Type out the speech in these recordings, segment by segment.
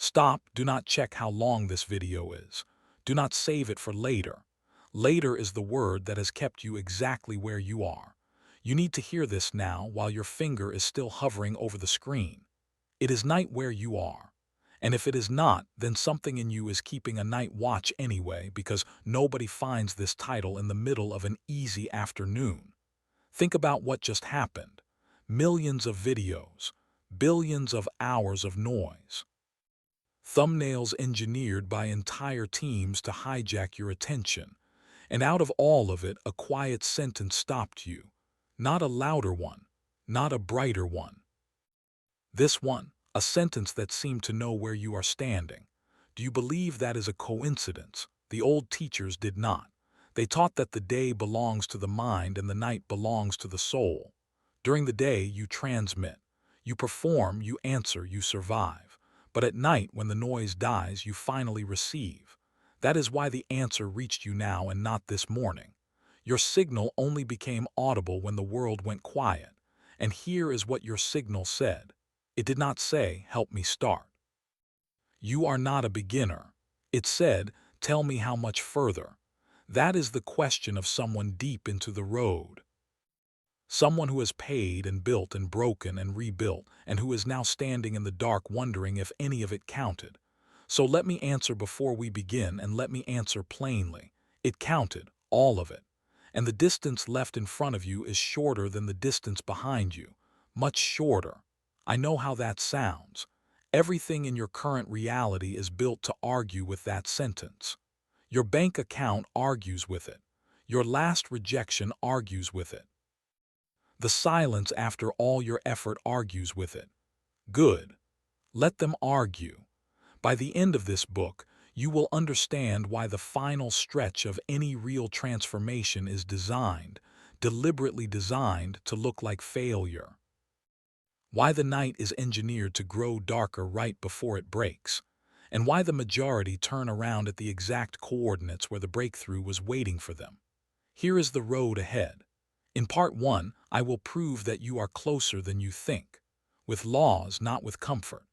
Stop, do not check how long this video is. Do not save it for later. Later is the word that has kept you exactly where you are. You need to hear this now while your finger is still hovering over the screen. It is night where you are. And if it is not, then something in you is keeping a night watch anyway, because nobody finds this title in the middle of an easy afternoon. Think about what just happened. Millions of videos, billions of hours of noise. Thumbnails engineered by entire teams to hijack your attention. And out of all of it, a quiet sentence stopped you. Not a louder one, not a brighter one. This one, a sentence that seemed to know where you are standing. Do you believe that is a coincidence? The old teachers did not. They taught that the day belongs to the mind and the night belongs to the soul. During the day, you transmit. You perform, you answer, you survive. But at night, when the noise dies, you finally receive. That is why the answer reached you now and not this morning. Your signal only became audible when the world went quiet. And here is what your signal said. It did not say, "Help me start." You are not a beginner. It said, "Tell me how much further." That is the question of someone deep into the road. Someone who has paid and built and broken and rebuilt, and who is now standing in the dark wondering if any of it counted. So let me answer before we begin, and let me answer plainly. It counted, all of it. And the distance left in front of you is shorter than the distance behind you. Much shorter. I know how that sounds. Everything in your current reality is built to argue with that sentence. Your bank account argues with it. Your last rejection argues with it. The silence after all your effort argues with it. Good. Let them argue. By the end of this book, you will understand why the final stretch of any real transformation is designed, deliberately designed to look like failure. Why the night is engineered to grow darker right before it breaks, and why the majority turn around at the exact coordinates where the breakthrough was waiting for them. Here is the road ahead. In part 1, I will prove that you are closer than you think, with laws, not with comfort.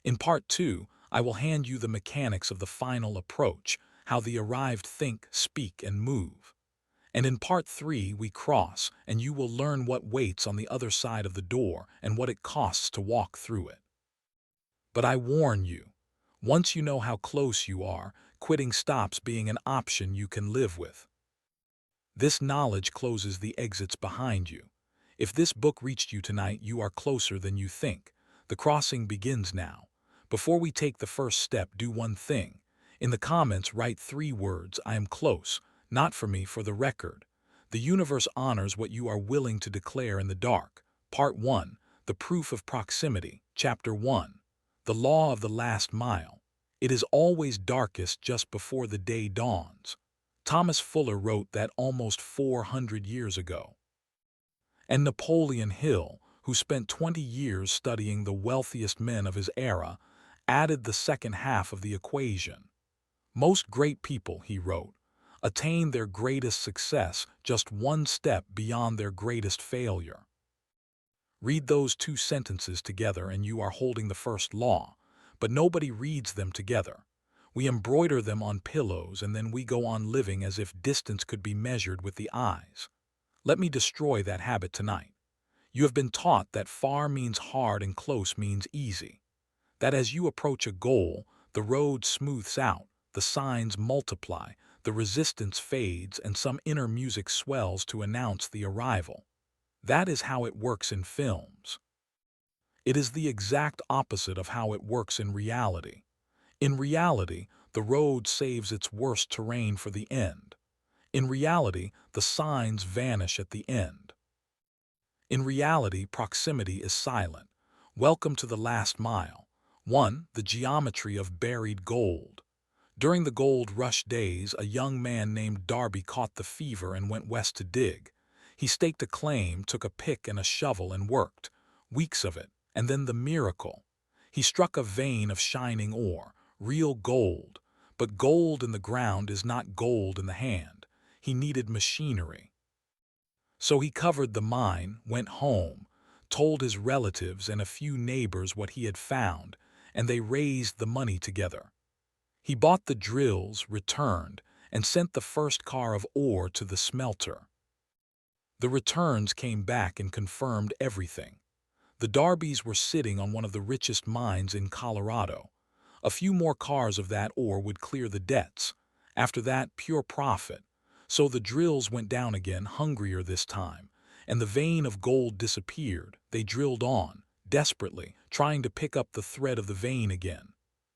In part 2, I will hand you the mechanics of the final approach, how the arrived think, speak, and move. And in part 3, we cross, and you will learn what waits on the other side of the door and what it costs to walk through it. But I warn you, once you know how close you are, quitting stops being an option you can live with. This knowledge closes the exits behind you. If this book reached you tonight, you are closer than you think. The crossing begins now. Before we take the first step, do one thing. In the comments, write 3 words: I am close, not for me, for the record. The universe honors what you are willing to declare in the dark. Part 1, The Proof of Proximity, Chapter 1, The Law of the Last Mile. It is always darkest just before the day dawns. Thomas Fuller wrote that almost 400 years ago. And Napoleon Hill, who spent 20 years studying the wealthiest men of his era, added the second half of the equation. Most great people, he wrote, attain their greatest success just one step beyond their greatest failure. Read those 2 sentences together and you are holding the first law, but nobody reads them together. We embroider them on pillows and then we go on living as if distance could be measured with the eyes. Let me destroy that habit tonight. You have been taught that far means hard and close means easy. That as you approach a goal, the road smooths out, the signs multiply, the resistance fades, and some inner music swells to announce the arrival. That is how it works in films. It is the exact opposite of how it works in reality. In reality, the road saves its worst terrain for the end. In reality, the signs vanish at the end. In reality, proximity is silent. Welcome to the last mile. 1. The geometry of buried gold. During the gold rush days, a young man named Darby caught the fever and went west to dig. He staked a claim, took a pick and a shovel and worked. Weeks of it, and then the miracle. He struck a vein of shining ore, real gold. But gold in the ground is not gold in the hand. He needed machinery. So he covered the mine, went home, told his relatives and a few neighbors what he had found, and they raised the money together. He bought the drills, returned, and sent the first car of ore to the smelter. The returns came back and confirmed everything. The Darbys were sitting on one of the richest mines in Colorado. A few more cars of that ore would clear the debts. After that, pure profit. So the drills went down again, hungrier this time, and the vein of gold disappeared. They drilled on, desperately, trying to pick up the thread of the vein again.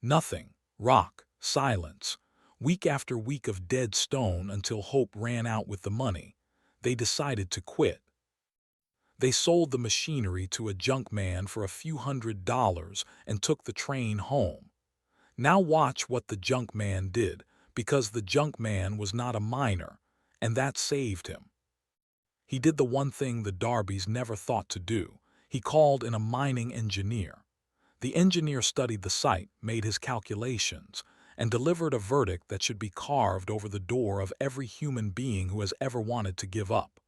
Nothing. Rock. Silence. Week after week of dead stone until hope ran out with the money. They decided to quit. They sold the machinery to a junk man for a few $100s and took the train home. Now watch what the junk man did, because the junk man was not a miner, and that saved him. He did the one thing the Darbys never thought to do. He called in a mining engineer. The engineer studied the site, made his calculations, and delivered a verdict that should be carved over the door of every human being who has ever wanted to give up.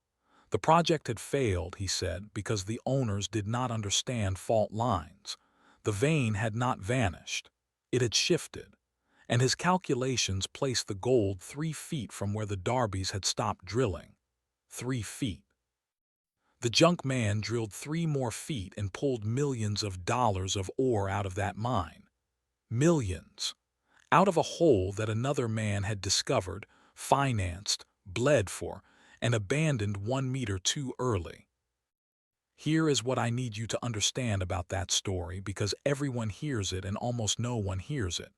The project had failed, he said, because the owners did not understand fault lines. The vein had not vanished. It had shifted. And his calculations placed the gold 3 feet from where the Darbys had stopped drilling. 3 feet. The junk man drilled 3 more feet and pulled millions of dollars of ore out of that mine. Millions. Out of a hole that another man had discovered, financed, bled for, and abandoned 1 meter too early. Here is what I need you to understand about that story, because everyone hears it and almost no one hears it.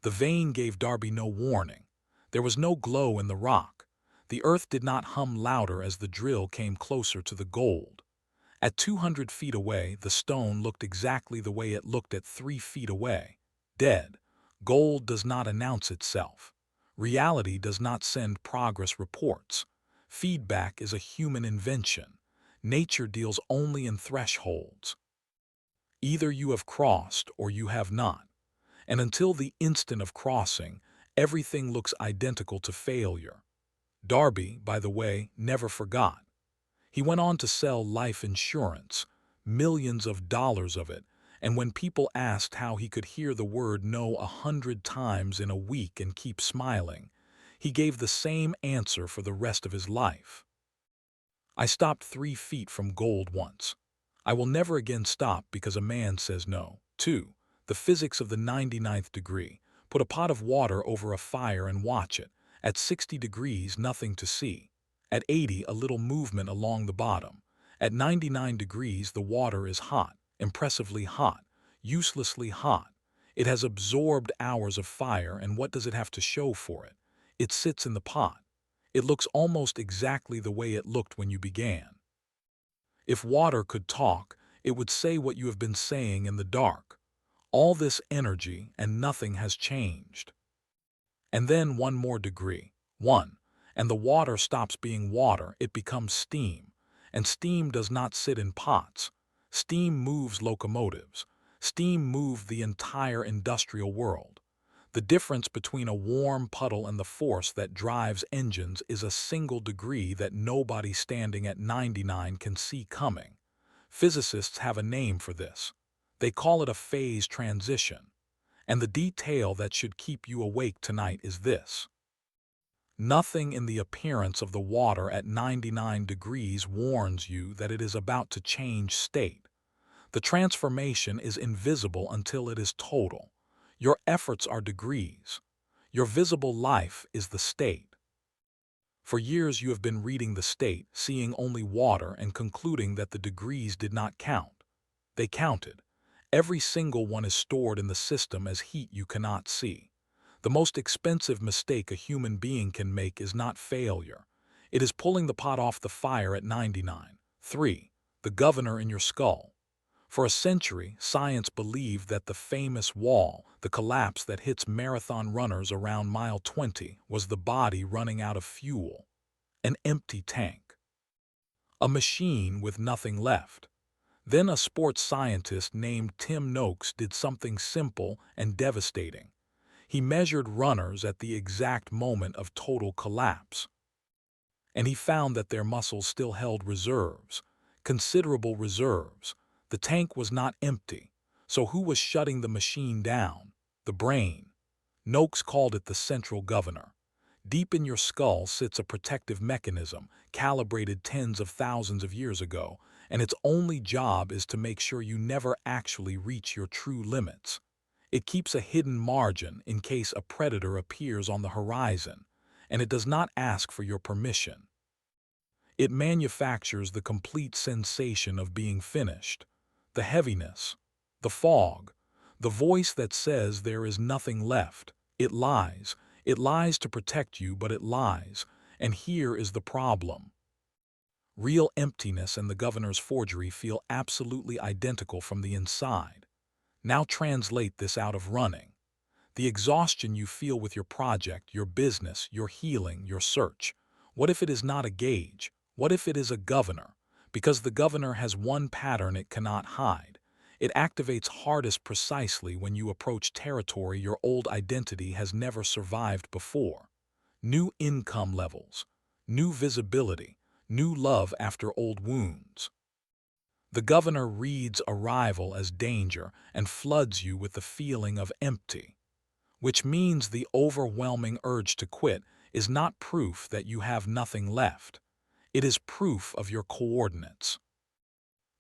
The vein gave Darby no warning. There was no glow in the rock. The earth did not hum louder as the drill came closer to the gold. At 200 feet away, the stone looked exactly the way it looked at 3 feet away. Dead. Gold does not announce itself. Reality does not send progress reports. Feedback is a human invention. Nature deals only in thresholds. Either you have crossed or you have not. And until the instant of crossing, everything looks identical to failure. Darby, by the way, never forgot. He went on to sell life insurance, millions of dollars of it, and when people asked how he could hear the word no 100 times in a week and keep smiling, he gave the same answer for the rest of his life. I stopped 3 feet from gold once. I will never again stop because a man says no. 2. The physics of the 99th degree. Put a pot of water over a fire and watch it. At 60 degrees, nothing to see. At 80, a little movement along the bottom. At 99 degrees, the water is hot, impressively hot, uselessly hot. It has absorbed hours of fire, and what does it have to show for it? It sits in the pot. It looks almost exactly the way it looked when you began. If water could talk, it would say what you have been saying in the dark. All this energy and nothing has changed. And then 1 more degree. 1. And the water stops being water, it becomes steam. And steam does not sit in pots. Steam moves locomotives. Steam moved the entire industrial world. The difference between a warm puddle and the force that drives engines is a single degree that nobody standing at 99 can see coming. Physicists have a name for this. They call it a phase transition. And the detail that should keep you awake tonight is this. Nothing in the appearance of the water at 99 degrees warns you that it is about to change state. The transformation is invisible until it is total. Your efforts are degrees. Your visible life is the state. For years you have been reading the state, seeing only water and concluding that the degrees did not count. They counted. Every single one is stored in the system as heat you cannot see. The most expensive mistake a human being can make is not failure. It is pulling the pot off the fire at 99. 3. The governor in your skull. For a century, science believed that the famous wall, the collapse that hits marathon runners around mile 20, was the body running out of fuel. An empty tank. A machine with nothing left. Then a sports scientist named Tim Noakes did something simple and devastating. He measured runners at the exact moment of total collapse. And he found that their muscles still held reserves, considerable reserves. The tank was not empty. So who was shutting the machine down? The brain. Noakes called it the central governor. Deep in your skull sits a protective mechanism calibrated tens of thousands of years ago, and its only job is to make sure you never actually reach your true limits. It keeps a hidden margin in case a predator appears on the horizon, and it does not ask for your permission. It manufactures the complete sensation of being finished, the heaviness, the fog, the voice that says there is nothing left. It lies. It lies to protect you, but it lies. And here is the problem. Real emptiness and the governor's forgery feel absolutely identical from the inside. Now translate this out of running. The exhaustion you feel with your project, your business, your healing, your search. What if it is not a gauge? What if it is a governor? Because the governor has one pattern it cannot hide. It activates hardest precisely when you approach territory your old identity has never survived before. New income levels, new visibility, new love after old wounds. The governor reads arrival as danger and floods you with the feeling of empty, which means the overwhelming urge to quit is not proof that you have nothing left. It is proof of your coordinates.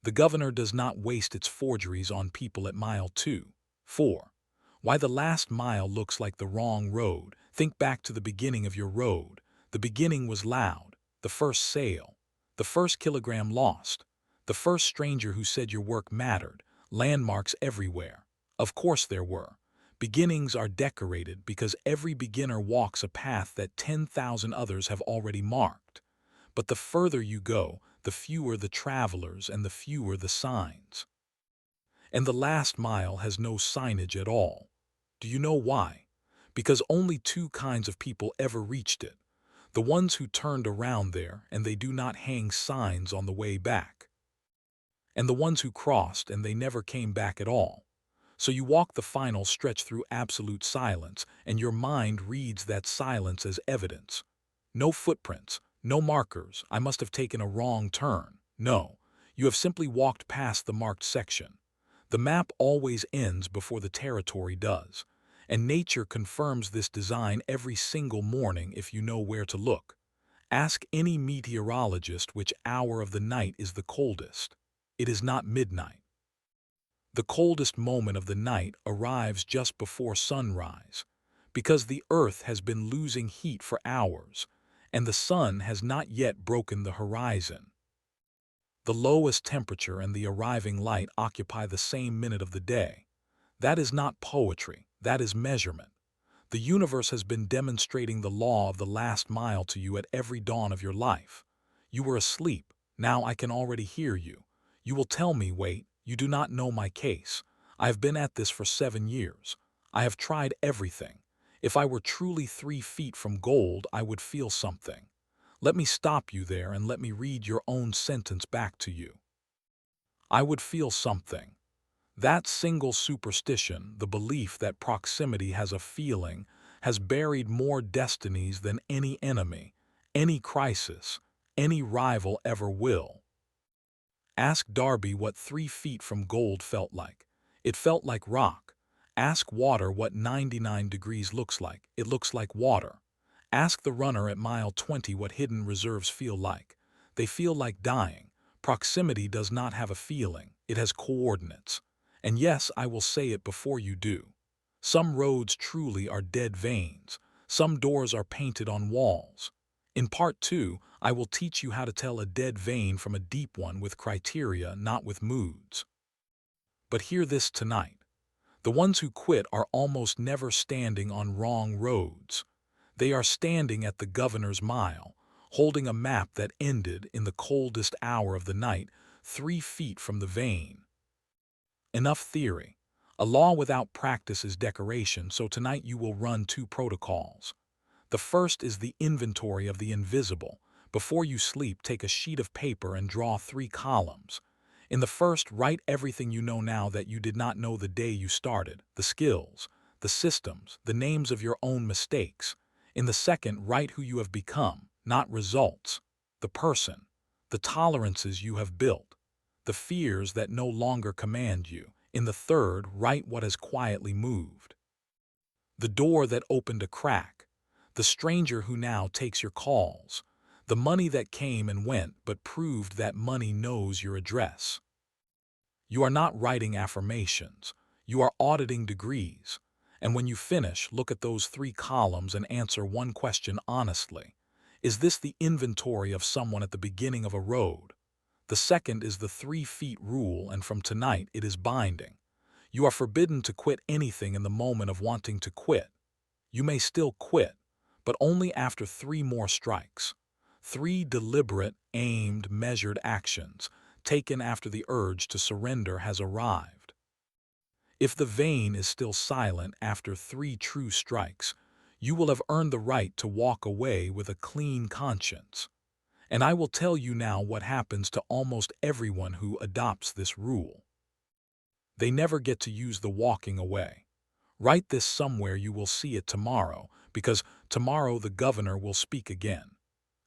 The governor does not waste its forgeries on people at mile 2, 4. Why the last mile looks like the wrong road. Think back to the beginning of your road. The beginning was loud. The first sale. The first kilogram lost. The first stranger who said your work mattered. Landmarks everywhere. Of course there were. Beginnings are decorated because every beginner walks a path that 10,000 others have already marked. But the further you go, the fewer the travelers and the fewer the signs. And the last mile has no signage at all. Do you know why? Because only two kinds of people ever reached it. The ones who turned around there and they do not hang signs on the way back. And the ones who crossed and they never came back at all. So you walk the final stretch through absolute silence, and your mind reads that silence as evidence. No footprints, no markers, I must have taken a wrong turn. No, you have simply walked past the marked section. The map always ends before the territory does, and nature confirms this design every single morning if you know where to look. Ask any meteorologist which hour of the night is the coldest. It is not midnight. The coldest moment of the night arrives just before sunrise, because the earth has been losing heat for hours, and the sun has not yet broken the horizon. The lowest temperature and the arriving light occupy the same minute of the day. That is not poetry, that is measurement. The universe has been demonstrating the law of the last mile to you at every dawn of your life. You were asleep, now I can already hear you. You will tell me, wait, you do not know my case. I have been at this for 7 years. I have tried everything. If I were truly 3 feet from gold, I would feel something. Let me stop you there and let me read your own sentence back to you. I would feel something. That single superstition, the belief that proximity has a feeling, has buried more destinies than any enemy, any crisis, any rival ever will. Ask Darby what 3 feet from gold felt like. It felt like rock. Ask water what 99 degrees looks like. It looks like water. Ask the runner at mile 20 what hidden reserves feel like. They feel like dying. Proximity does not have a feeling. It has coordinates. And yes, I will say it before you do. Some roads truly are dead veins. Some doors are painted on walls. In part 2, I will teach you how to tell a dead vein from a deep one with criteria, not with moods. But hear this tonight. The ones who quit are almost never standing on wrong roads. They are standing at the governor's mile, holding a map that ended in the coldest hour of the night, 3 feet from the vein. Enough theory. A law without practice is decoration, so tonight you will run 2 protocols. The first is the inventory of the invisible. Before you sleep, take a sheet of paper and draw 3 columns. In the first, write everything you know now that you did not know the day you started, the skills, the systems, the names of your own mistakes. In the second, write who you have become, not results, the person, the tolerances you have built, the fears that no longer command you. In the third, write what has quietly moved. The door that opened a crack, the stranger who now takes your calls, the money that came and went but proved that money knows your address. You are not writing affirmations, you are auditing degrees. And when you finish, look at those 3 columns and answer one question honestly. Is this the inventory of someone at the beginning of a road? The second is the 3 feet rule, and from tonight it is binding. You are forbidden to quit anything in the moment of wanting to quit. You may still quit, but only after 3 more strikes. 3 deliberate, aimed, measured actions, taken after the urge to surrender has arrived. If the vein is still silent after 3 true strikes, you will have earned the right to walk away with a clean conscience. And I will tell you now what happens to almost everyone who adopts this rule. They never get to use the walking away. Write this somewhere, you will see it tomorrow, because tomorrow the governor will speak again.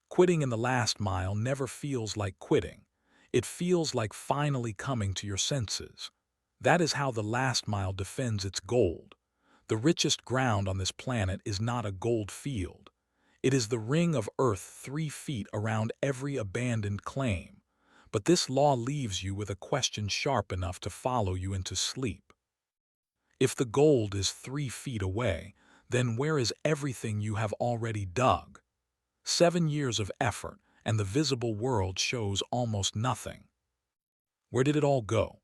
Quitting in the last mile never feels like quitting. It feels like finally coming to your senses. That is how the last mile defends its gold. The richest ground on this planet is not a gold field. It is the ring of earth 3 feet around every abandoned claim. But this law leaves you with a question sharp enough to follow you into sleep. If the gold is 3 feet away, then where is everything you have already dug? 7 years of effort, and the visible world shows almost nothing. Where did it all go?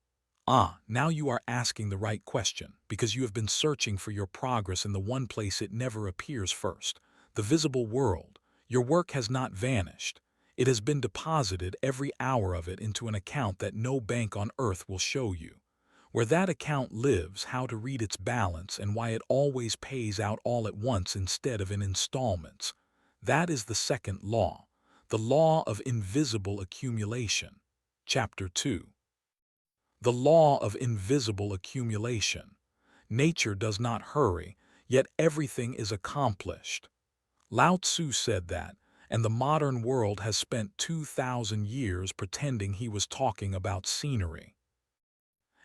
Now you are asking the right question, because you have been searching for your progress in the one place it never appears first, the visible world. Your work has not vanished. It has been deposited, every hour of it, into an account that no bank on earth will show you. Where that account lives, how to read its balance, and why it always pays out all at once instead of in installments. That is the second law, the law of invisible accumulation. Chapter 2. The law of invisible accumulation. Nature does not hurry, yet everything is accomplished. Lao Tzu said that, and the modern world has spent 2,000 years pretending he was talking about scenery.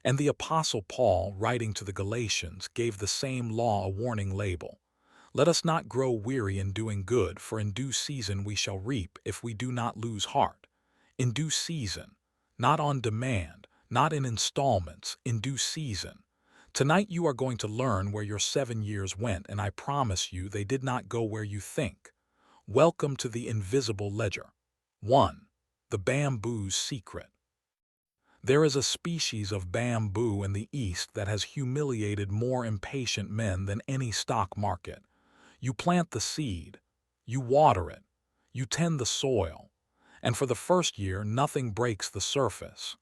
And the Apostle Paul, writing to the Galatians, gave the same law a warning label. Let us not grow weary in doing good, for in due season we shall reap if we do not lose heart. In due season, not on demand, not in installments, in due season. Tonight you are going to learn where your 7 years went, and I promise you they did not go where you think. Welcome to the invisible ledger. 1. The bamboo's secret. There is a species of bamboo in the East that has humiliated more impatient men than any stock market. You plant the seed, you water it, you tend the soil, and for the first year nothing breaks the surface.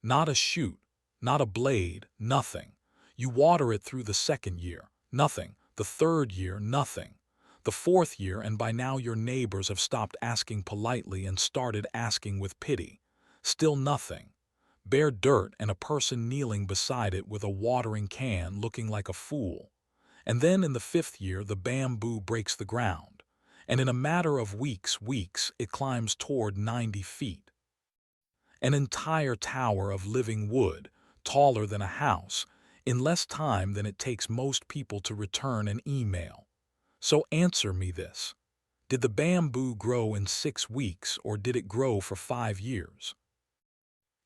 Not a shoot, not a blade, nothing. You water it through the second year, nothing. The third year, nothing. The fourth year, and by now your neighbors have stopped asking politely and started asking with pity. Still nothing. Bare dirt and a person kneeling beside it with a watering can looking like a fool. And then in the fifth year the bamboo breaks the ground, and in a matter of weeks, it climbs toward 90 feet. An entire tower of living wood, taller than a house, in less time than it takes most people to return an email. So answer me this. Did the bamboo grow in 6 weeks, or did it grow for 5 years?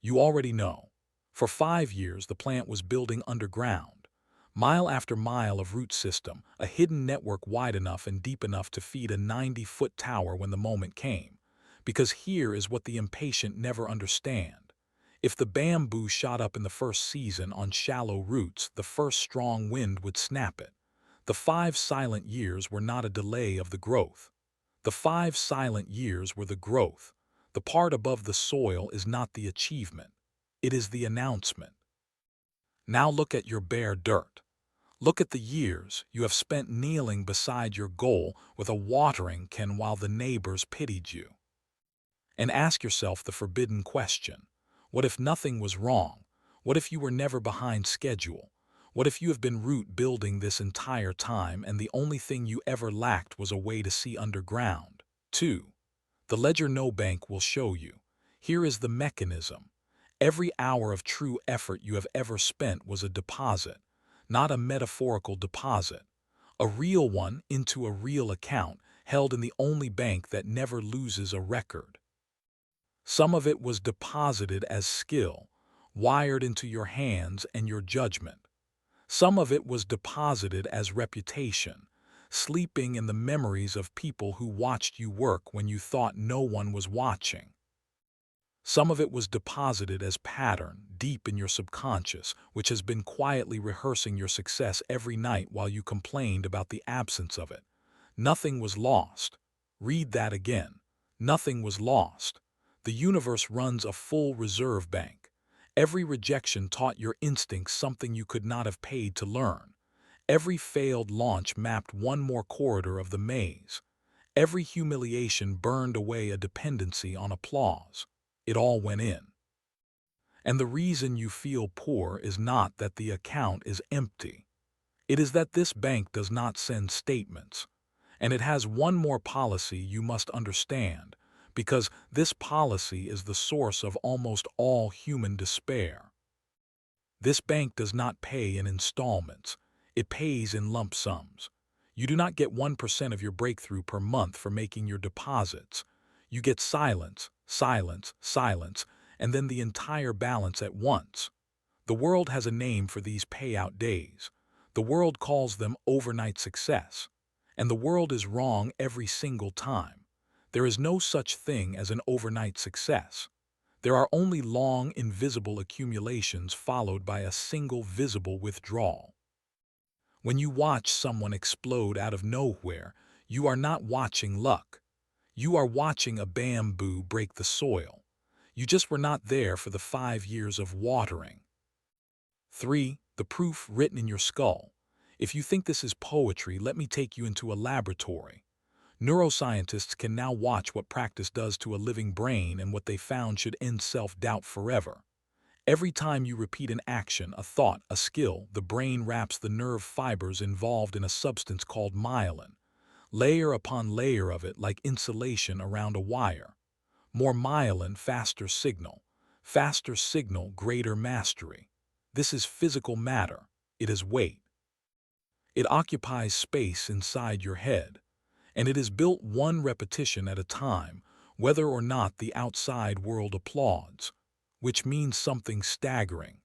You already know. For 5 years the plant was building underground. Mile after mile of root system, a hidden network wide enough and deep enough to feed a 90-foot tower when the moment came. Because here is what the impatient never understand. If the bamboo shot up in the first season on shallow roots, the first strong wind would snap it. The 5 silent years were not a delay of the growth. The 5 silent years were the growth. The part above the soil is not the achievement. It is the announcement. Now look at your bare dirt. Look at the years you have spent kneeling beside your goal with a watering can while the neighbors pitied you. And ask yourself the forbidden question. What if nothing was wrong? What if you were never behind schedule? What if you have been root building this entire time and the only thing you ever lacked was a way to see underground? 2. The ledger no bank will show you. Here is the mechanism. Every hour of true effort you have ever spent was a deposit, not a metaphorical deposit, a real one into a real account held in the only bank that never loses a record. Some of it was deposited as skill, wired into your hands and your judgment. Some of it was deposited as reputation, sleeping in the memories of people who watched you work when you thought no one was watching. Some of it was deposited as pattern deep in your subconscious, which has been quietly rehearsing your success every night while you complained about the absence of it. Nothing was lost. Read that again. Nothing was lost. The universe runs a full reserve bank. Every rejection taught your instincts something you could not have paid to learn. Every failed launch mapped one more corridor of the maze. Every humiliation burned away a dependency on applause. It all went in. And the reason you feel poor is not that the account is empty. It is that this bank does not send statements. And it has one more policy you must understand, because this policy is the source of almost all human despair. This bank does not pay in installments. It pays in lump sums. You do not get 1% of your breakthrough per month for making your deposits. You get silence, silence, silence, and then the entire balance at once. The world has a name for these payout days. The world calls them overnight success. And the world is wrong every single time. There is no such thing as an overnight success. There are only long, invisible accumulations followed by a single visible withdrawal. When you watch someone explode out of nowhere, you are not watching luck. You are watching a bamboo break the soil. You just were not there for the 5 years of watering. 3. The proof written in your skull. If you think this is poetry, let me take you into a laboratory. Neuroscientists can now watch what practice does to a living brain, and what they found should end self-doubt forever. Every time you repeat an action, a thought, a skill, the brain wraps the nerve fibers involved in a substance called myelin, layer upon layer of it like insulation around a wire. More myelin, faster signal, greater mastery. This is physical matter. It is weight. It occupies space inside your head, and it is built one repetition at a time, whether or not the outside world applauds, which means something staggering.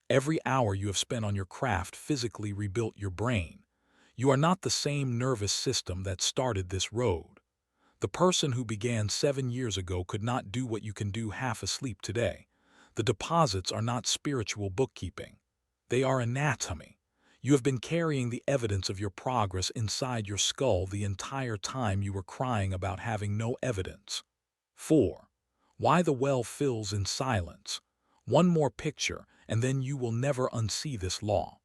Every hour you have spent on your craft physically rebuilt your brain. You are not the same nervous system that started this road. The person who began 7 years ago could not do what you can do half asleep today. The deposits are not spiritual bookkeeping. They are anatomy. You have been carrying the evidence of your progress inside your skull the entire time you were crying about having no evidence. 4. Why the well fills in silence. One more picture, and then you will never unsee this law.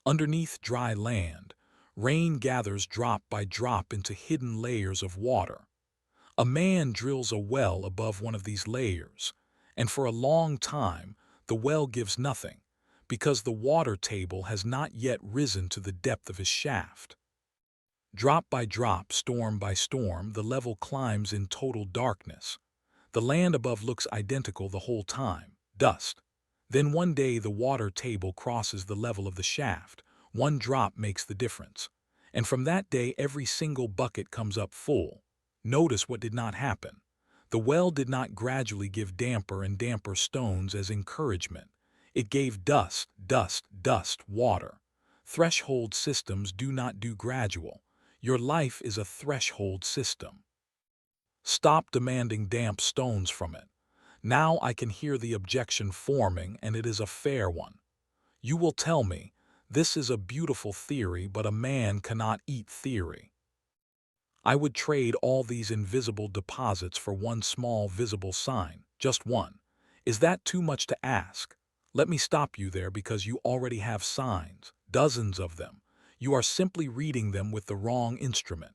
Underneath dry land, rain gathers drop by drop into hidden layers of water. A man drills a well above one of these layers, and for a long time, the well gives nothing, because the water table has not yet risen to the depth of his shaft. Drop by drop, storm by storm, the level climbs in total darkness. The land above looks identical the whole time, dust. Then one day the water table crosses the level of the shaft. One drop makes the difference. And from that day every single bucket comes up full. Notice what did not happen. The well did not gradually give damper and damper stones as encouragement. It gave dust, water. Threshold systems do not do gradual. Your life is a threshold system. Stop demanding damp stones from it. Now I can hear the objection forming, and it is a fair one. You will tell me, this is a beautiful theory, but a man cannot eat theory. I would trade all these invisible deposits for one small visible sign, just one. Is that too much to ask? Let me stop you there, because you already have signs, dozens of them. You are simply reading them with the wrong instrument.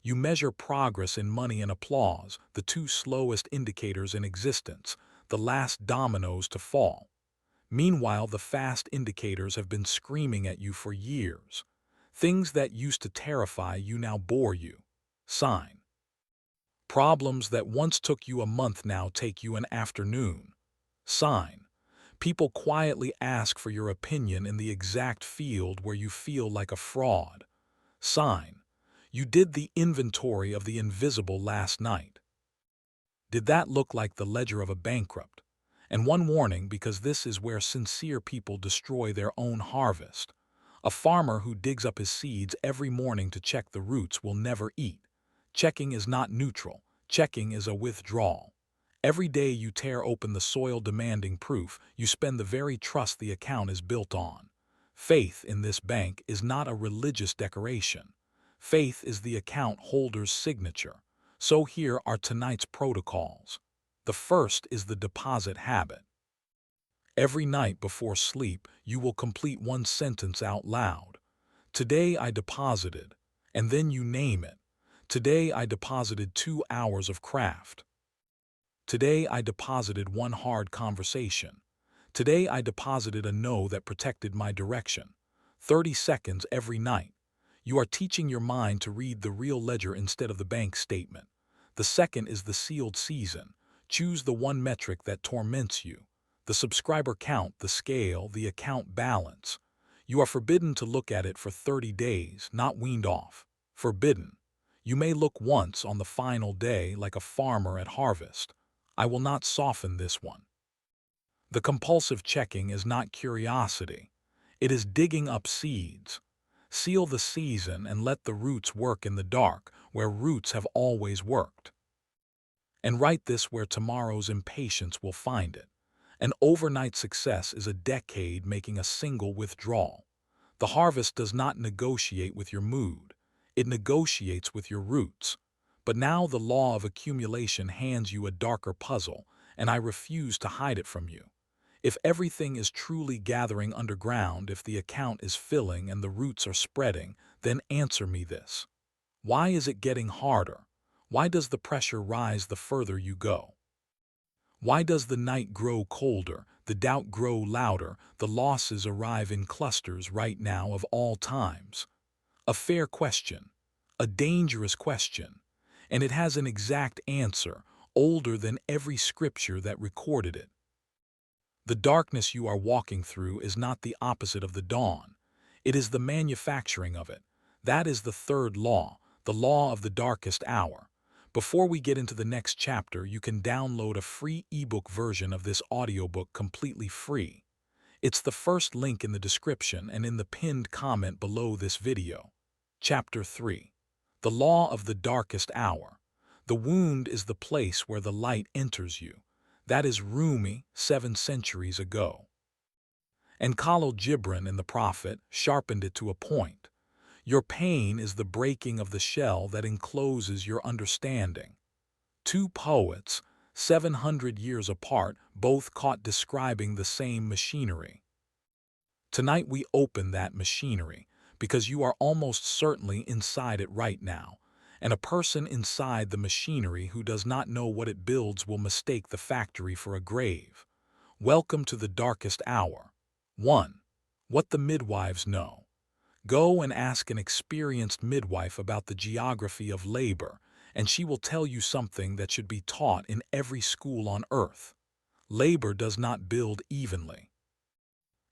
You measure progress in money and applause, the two slowest indicators in existence, the last dominoes to fall. Meanwhile, the fast indicators have been screaming at you for years. Things that used to terrify you now bore you. Sign. Problems that once took you a month now take you an afternoon. Sign. People quietly ask for your opinion in the exact field where you feel like a fraud. Sign. You did the inventory of the invisible last night. Did that look like the ledger of a bankrupt? And one warning, because this is where sincere people destroy their own harvest. A farmer who digs up his seeds every morning to check the roots will never eat. Checking is not neutral. Checking is a withdrawal. Every day you tear open the soil demanding proof, you spend the very trust the account is built on. Faith in this bank is not a religious decoration. Faith is the account holder's signature. So here are tonight's protocols. The first is the deposit habit. Every night before sleep, you will complete one sentence out loud. Today I deposited, and then you name it. Today I deposited 2 hours of craft. Today I deposited one hard conversation. Today I deposited a no that protected my direction. 30 seconds every night. You are teaching your mind to read the real ledger instead of the bank statement. The second is the sealed season. Choose the one metric that torments you. The subscriber count, the scale, the account balance. You are forbidden to look at it for 30 days, not weaned off. Forbidden. You may look once on the final day like a farmer at harvest. I will not soften this one. The compulsive checking is not curiosity. It is digging up seeds. Seal the season and let the roots work in the dark, where roots have always worked. And write this where tomorrow's impatience will find it. An overnight success is a decade making a single withdrawal. The harvest does not negotiate with your mood. It negotiates with your roots. But now the law of accumulation hands you a darker puzzle, and I refuse to hide it from you. If everything is truly gathering underground, if the account is filling and the roots are spreading, then answer me this. Why is it getting harder? Why does the pressure rise the further you go? Why does the night grow colder, the doubt grow louder, the losses arrive in clusters right now of all times? A fair question, a dangerous question, and it has an exact answer, older than every scripture that recorded it. The darkness you are walking through is not the opposite of the dawn. It is the manufacturing of it. That is the third law, the law of the darkest hour. Before we get into the next chapter, you can download a free ebook version of this audiobook completely free. It's the first link in the description and in the pinned comment below this video. Chapter 3. The Law of the Darkest Hour. The wound is the place where the light enters you. That is Rumi 7 centuries ago. And Khalil Gibran in The Prophet sharpened it to a point. Your pain is the breaking of the shell that encloses your understanding. Two poets, 700 years apart, both caught describing the same machinery. Tonight we open that machinery, because you are almost certainly inside it right now, and a person inside the machinery who does not know what it builds will mistake the factory for a grave. Welcome to the darkest hour. 1. What the midwives know. Go and ask an experienced midwife about the geography of labor, and she will tell you something that should be taught in every school on earth. Labor does not build evenly.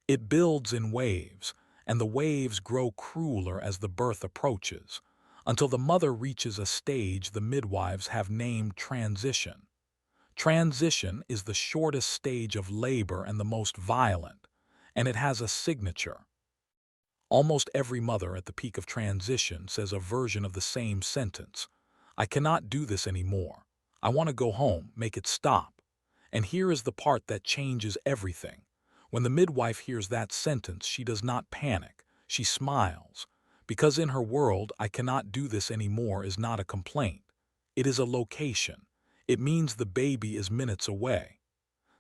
It builds in waves, and the waves grow crueler as the birth approaches, until the mother reaches a stage the midwives have named transition. Transition is the shortest stage of labor and the most violent, and it has a signature. Almost every mother at the peak of transition says a version of the same sentence. I cannot do this anymore. I want to go home, make it stop. And here is the part that changes everything. When the midwife hears that sentence, she does not panic. She smiles. Because in her world, I cannot do this anymore is not a complaint. It is a location. It means the baby is minutes away.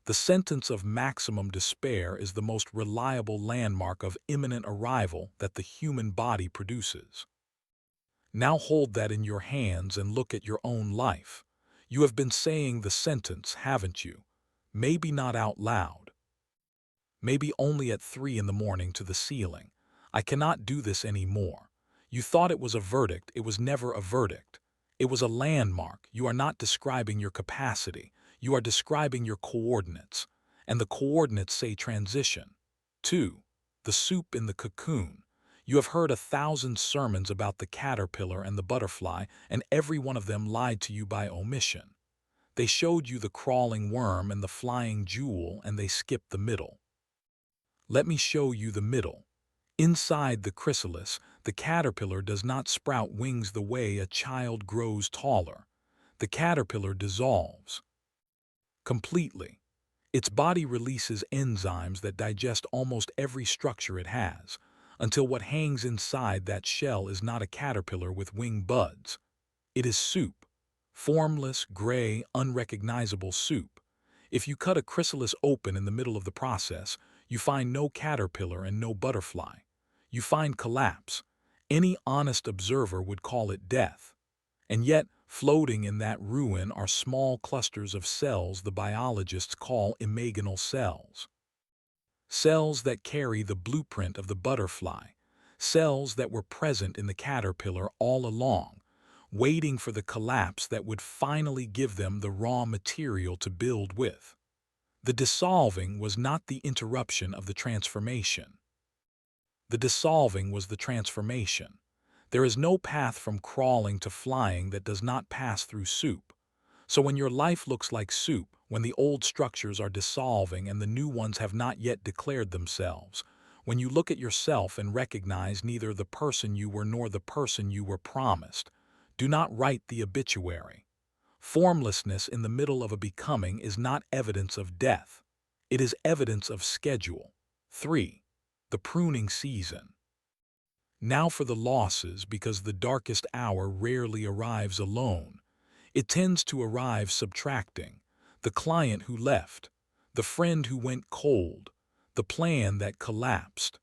The sentence of maximum despair is the most reliable landmark of imminent arrival that the human body produces. Now hold that in your hands and look at your own life. You have been saying the sentence, haven't you? Maybe not out loud. Maybe only at 3 in the morning to the ceiling. I cannot do this anymore. You thought it was a verdict. It was never a verdict. It was a landmark. You are not describing your capacity. You are describing your coordinates. and the coordinates say transition. 2. The soup in the cocoon. You have heard 1,000 sermons about the caterpillar and the butterfly, and every one of them lied to you by omission. They showed you the crawling worm and the flying jewel, and they skipped the middle. Let me show you the middle. Inside the chrysalis, the caterpillar does not sprout wings the way a child grows taller. The caterpillar dissolves completely. Its body releases enzymes that digest almost every structure it has, until what hangs inside that shell is not a caterpillar with wing buds. It is soup. Formless, gray, unrecognizable soup. If you cut a chrysalis open in the middle of the process, you find no caterpillar and no butterfly. You find collapse. Any honest observer would call it death. And yet, floating in that ruin are small clusters of cells the biologists call imaginal cells. Cells that carry the blueprint of the butterfly. Cells that were present in the caterpillar all along, waiting for the collapse that would finally give them the raw material to build with. The dissolving was not the interruption of the transformation. The dissolving was the transformation. There is no path from crawling to flying that does not pass through soup. So when your life looks like soup, when the old structures are dissolving and the new ones have not yet declared themselves, when you look at yourself and recognize neither the person you were nor the person you were promised, do not write the obituary. Formlessness in the middle of a becoming is not evidence of death. It is evidence of schedule. 3. The pruning season. Now for the losses, because the darkest hour rarely arrives alone. It tends to arrive subtracting. The client who left, the friend who went cold, the plan that collapsed.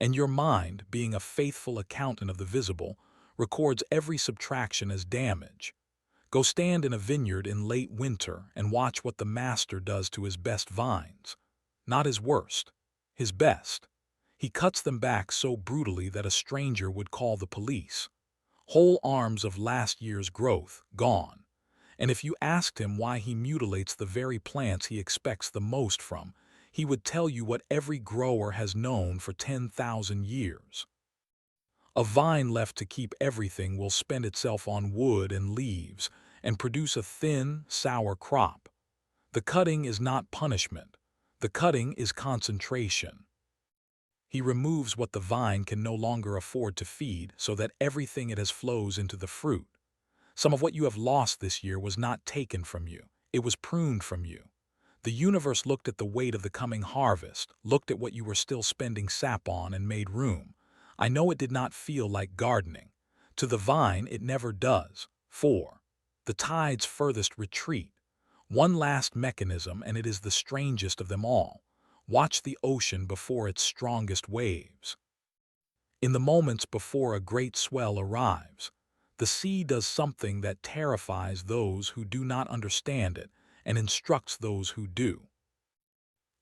And your mind, being a faithful accountant of the visible, records every subtraction as damage. Go stand in a vineyard in late winter and watch what the master does to his best vines. Not his worst, his best. He cuts them back so brutally that a stranger would call the police. Whole arms of last year's growth, gone. And if you asked him why he mutilates the very plants he expects the most from, he would tell you what every grower has known for 10,000 years. A vine left to keep everything will spend itself on wood and leaves and produce a thin, sour crop. The cutting is not punishment. The cutting is concentration. He removes what the vine can no longer afford to feed so that everything it has flows into the fruit. Some of what you have lost this year was not taken from you. It was pruned from you. The universe looked at the weight of the coming harvest, looked at what you were still spending sap on, and made room. I know it did not feel like gardening. To the vine, it never does. 4. The tide's furthest retreat. One last mechanism, and it is the strangest of them all. Watch the ocean before its strongest waves. In the moments before a great swell arrives, the sea does something that terrifies those who do not understand it and instructs those who do.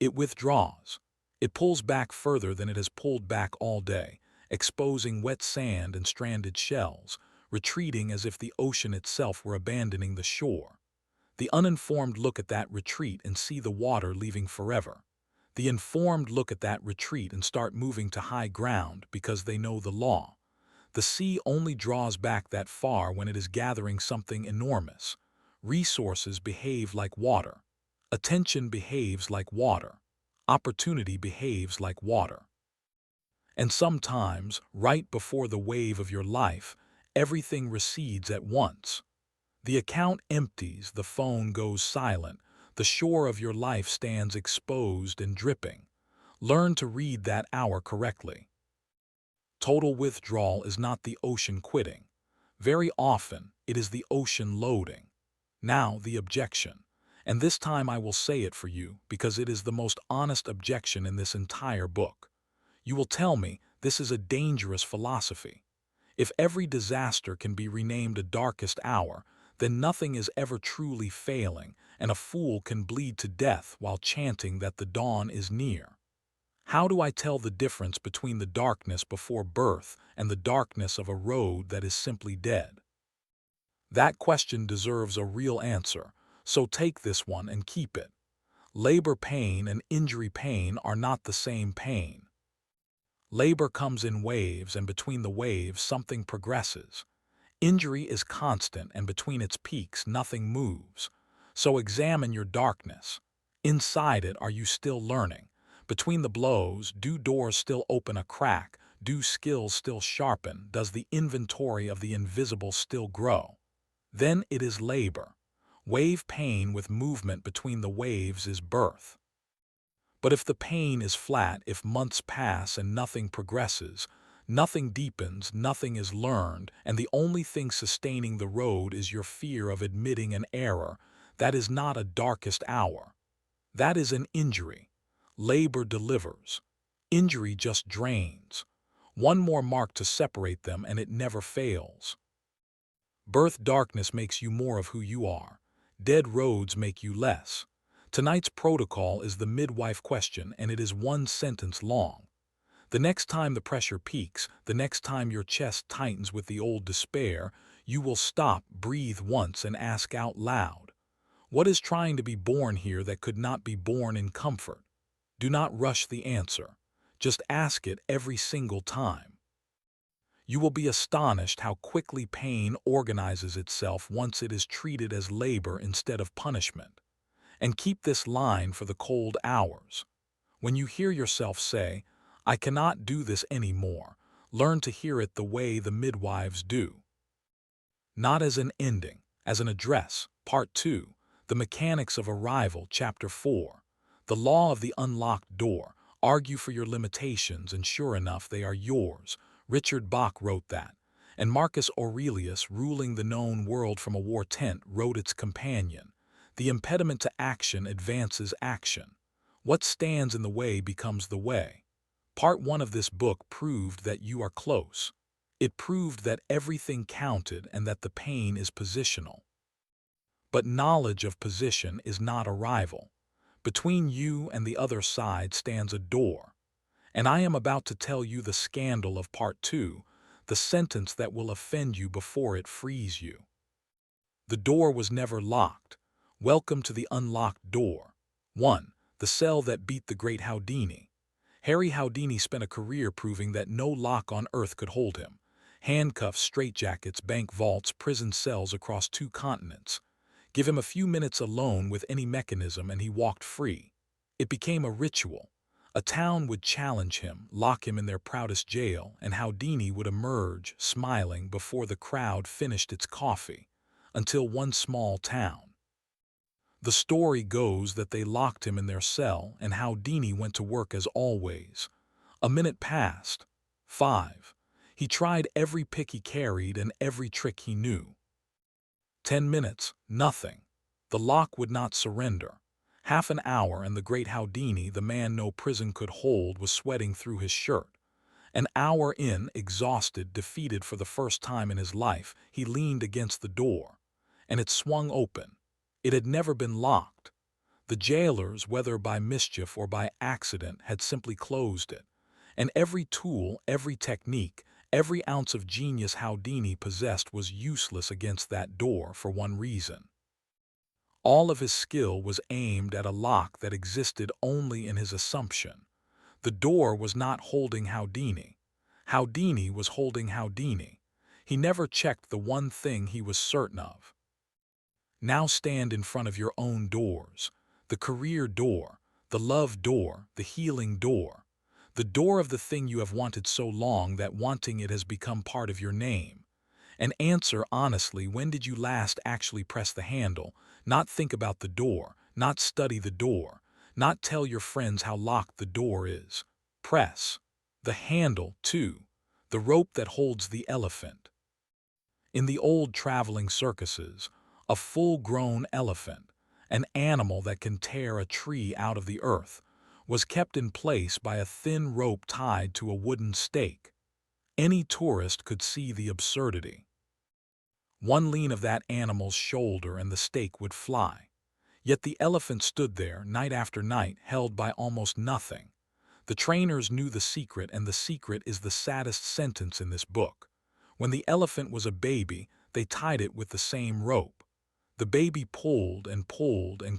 It withdraws. It pulls back further than it has pulled back all day, exposing wet sand and stranded shells, retreating as if the ocean itself were abandoning the shore. The uninformed look at that retreat and see the water leaving forever. The informed look at that retreat and start moving to high ground because they know the law. The sea only draws back that far when it is gathering something enormous. Resources behave like water. Attention behaves like water. Opportunity behaves like water. And sometimes, right before the wave of your life, everything recedes at once. The account empties, the phone goes silent, the shore of your life stands exposed and dripping. Learn to read that hour correctly. Total withdrawal is not the ocean quitting. Very often, it is the ocean loading. Now, the objection. And this time I will say it for you because it is the most honest objection in this entire book. You will tell me this is a dangerous philosophy. If every disaster can be renamed a darkest hour, then nothing is ever truly failing, and a fool can bleed to death while chanting that the dawn is near. How do I tell the difference between the darkness before birth and the darkness of a road that is simply dead? That question deserves a real answer, so take this one and keep it. Labor pain and injury pain are not the same pain. Labor comes in waves, and between the waves something progresses. Injury is constant, and between its peaks nothing moves. So examine your darkness. Inside it, are you still learning? Between the blows, do doors still open a crack? Do skills still sharpen? Does the inventory of the invisible still grow? Then it is labor. Wave pain with movement between the waves is birth. But if the pain is flat, if months pass and nothing progresses, nothing deepens, nothing is learned, and the only thing sustaining the road is your fear of admitting an error, that is not a darkest hour. That is an injury. Labor delivers. Injury just drains. One more mark to separate them, and it never fails. Birth darkness makes you more of who you are. Dead roads make you less. Tonight's protocol is the midwife question, and it is one sentence long. The next time the pressure peaks, the next time your chest tightens with the old despair, you will stop, breathe once, and ask out loud, what is trying to be born here that could not be born in comfort? Do not rush the answer. Just ask it every single time. You will be astonished how quickly pain organizes itself once it is treated as labor instead of punishment. And keep this line for the cold hours. When you hear yourself say, I cannot do this anymore, learn to hear it the way the midwives do. Not as an ending, as an address. Part 2, The Mechanics of Arrival, Chapter 4. The Law of the Unlocked Door. Argue for your limitations, and sure enough, they are yours. Richard Bach wrote that. And Marcus Aurelius, ruling the known world from a war tent, wrote its companion. The impediment to action advances action. What stands in the way becomes the way. Part 1 of this book proved that you are close. It proved that everything counted and that the pain is positional. But knowledge of position is not arrival. Between you and the other side stands a door. And I am about to tell you the scandal of Part 2, the sentence that will offend you before it frees you. The door was never locked. Welcome to the unlocked door. 1. The cell that beat the great Houdini. Harry Houdini spent a career proving that no lock on earth could hold him. Handcuffs, straitjackets, bank vaults, prison cells across 2 continents. Give him a few minutes alone with any mechanism and he walked free. It became a ritual. A town would challenge him, lock him in their proudest jail, and Houdini would emerge, smiling, before the crowd finished its coffee. Until one small town. The story goes that they locked him in their cell, and Houdini went to work as always. A minute passed. 5. He tried every pick he carried and every trick he knew. 10 minutes, nothing. The lock would not surrender. Half an hour, and the great Houdini, the man no prison could hold, was sweating through his shirt. An hour in, exhausted, defeated for the first time in his life, he leaned against the door, and it swung open. It had never been locked. The jailers, whether by mischief or by accident, had simply closed it. And every tool, every technique, every ounce of genius Houdini possessed was useless against that door for one reason. All of his skill was aimed at a lock that existed only in his assumption. The door was not holding Houdini. Houdini was holding Houdini. He never checked the one thing he was certain of. Now stand in front of your own doors. The career door, the love door, the healing door. The door of the thing you have wanted so long that wanting it has become part of your name. And answer honestly, when did you last actually press the handle? Not think about the door, not study the door, not tell your friends how locked the door is. Press. The handle, too. The rope that holds the elephant. In the old traveling circuses, a full-grown elephant, an animal that can tear a tree out of the earth, was kept in place by a thin rope tied to a wooden stake. Any tourist could see the absurdity. One lean of that animal's shoulder and the stake would fly. Yet the elephant stood there, night after night, held by almost nothing. The trainers knew the secret, and the secret is the saddest sentence in this book. When the elephant was a baby, they tied it with the same rope. The baby pulled and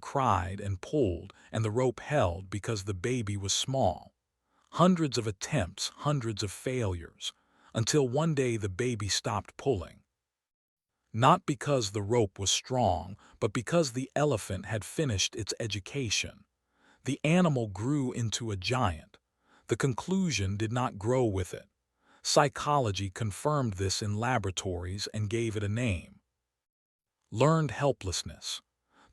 cried and pulled, and the rope held because the baby was small. Hundreds of attempts, hundreds of failures, until one day the baby stopped pulling. Not because the rope was strong, but because the elephant had finished its education. The animal grew into a giant. The conclusion did not grow with it. Psychology confirmed this in laboratories and gave it a name: learned helplessness.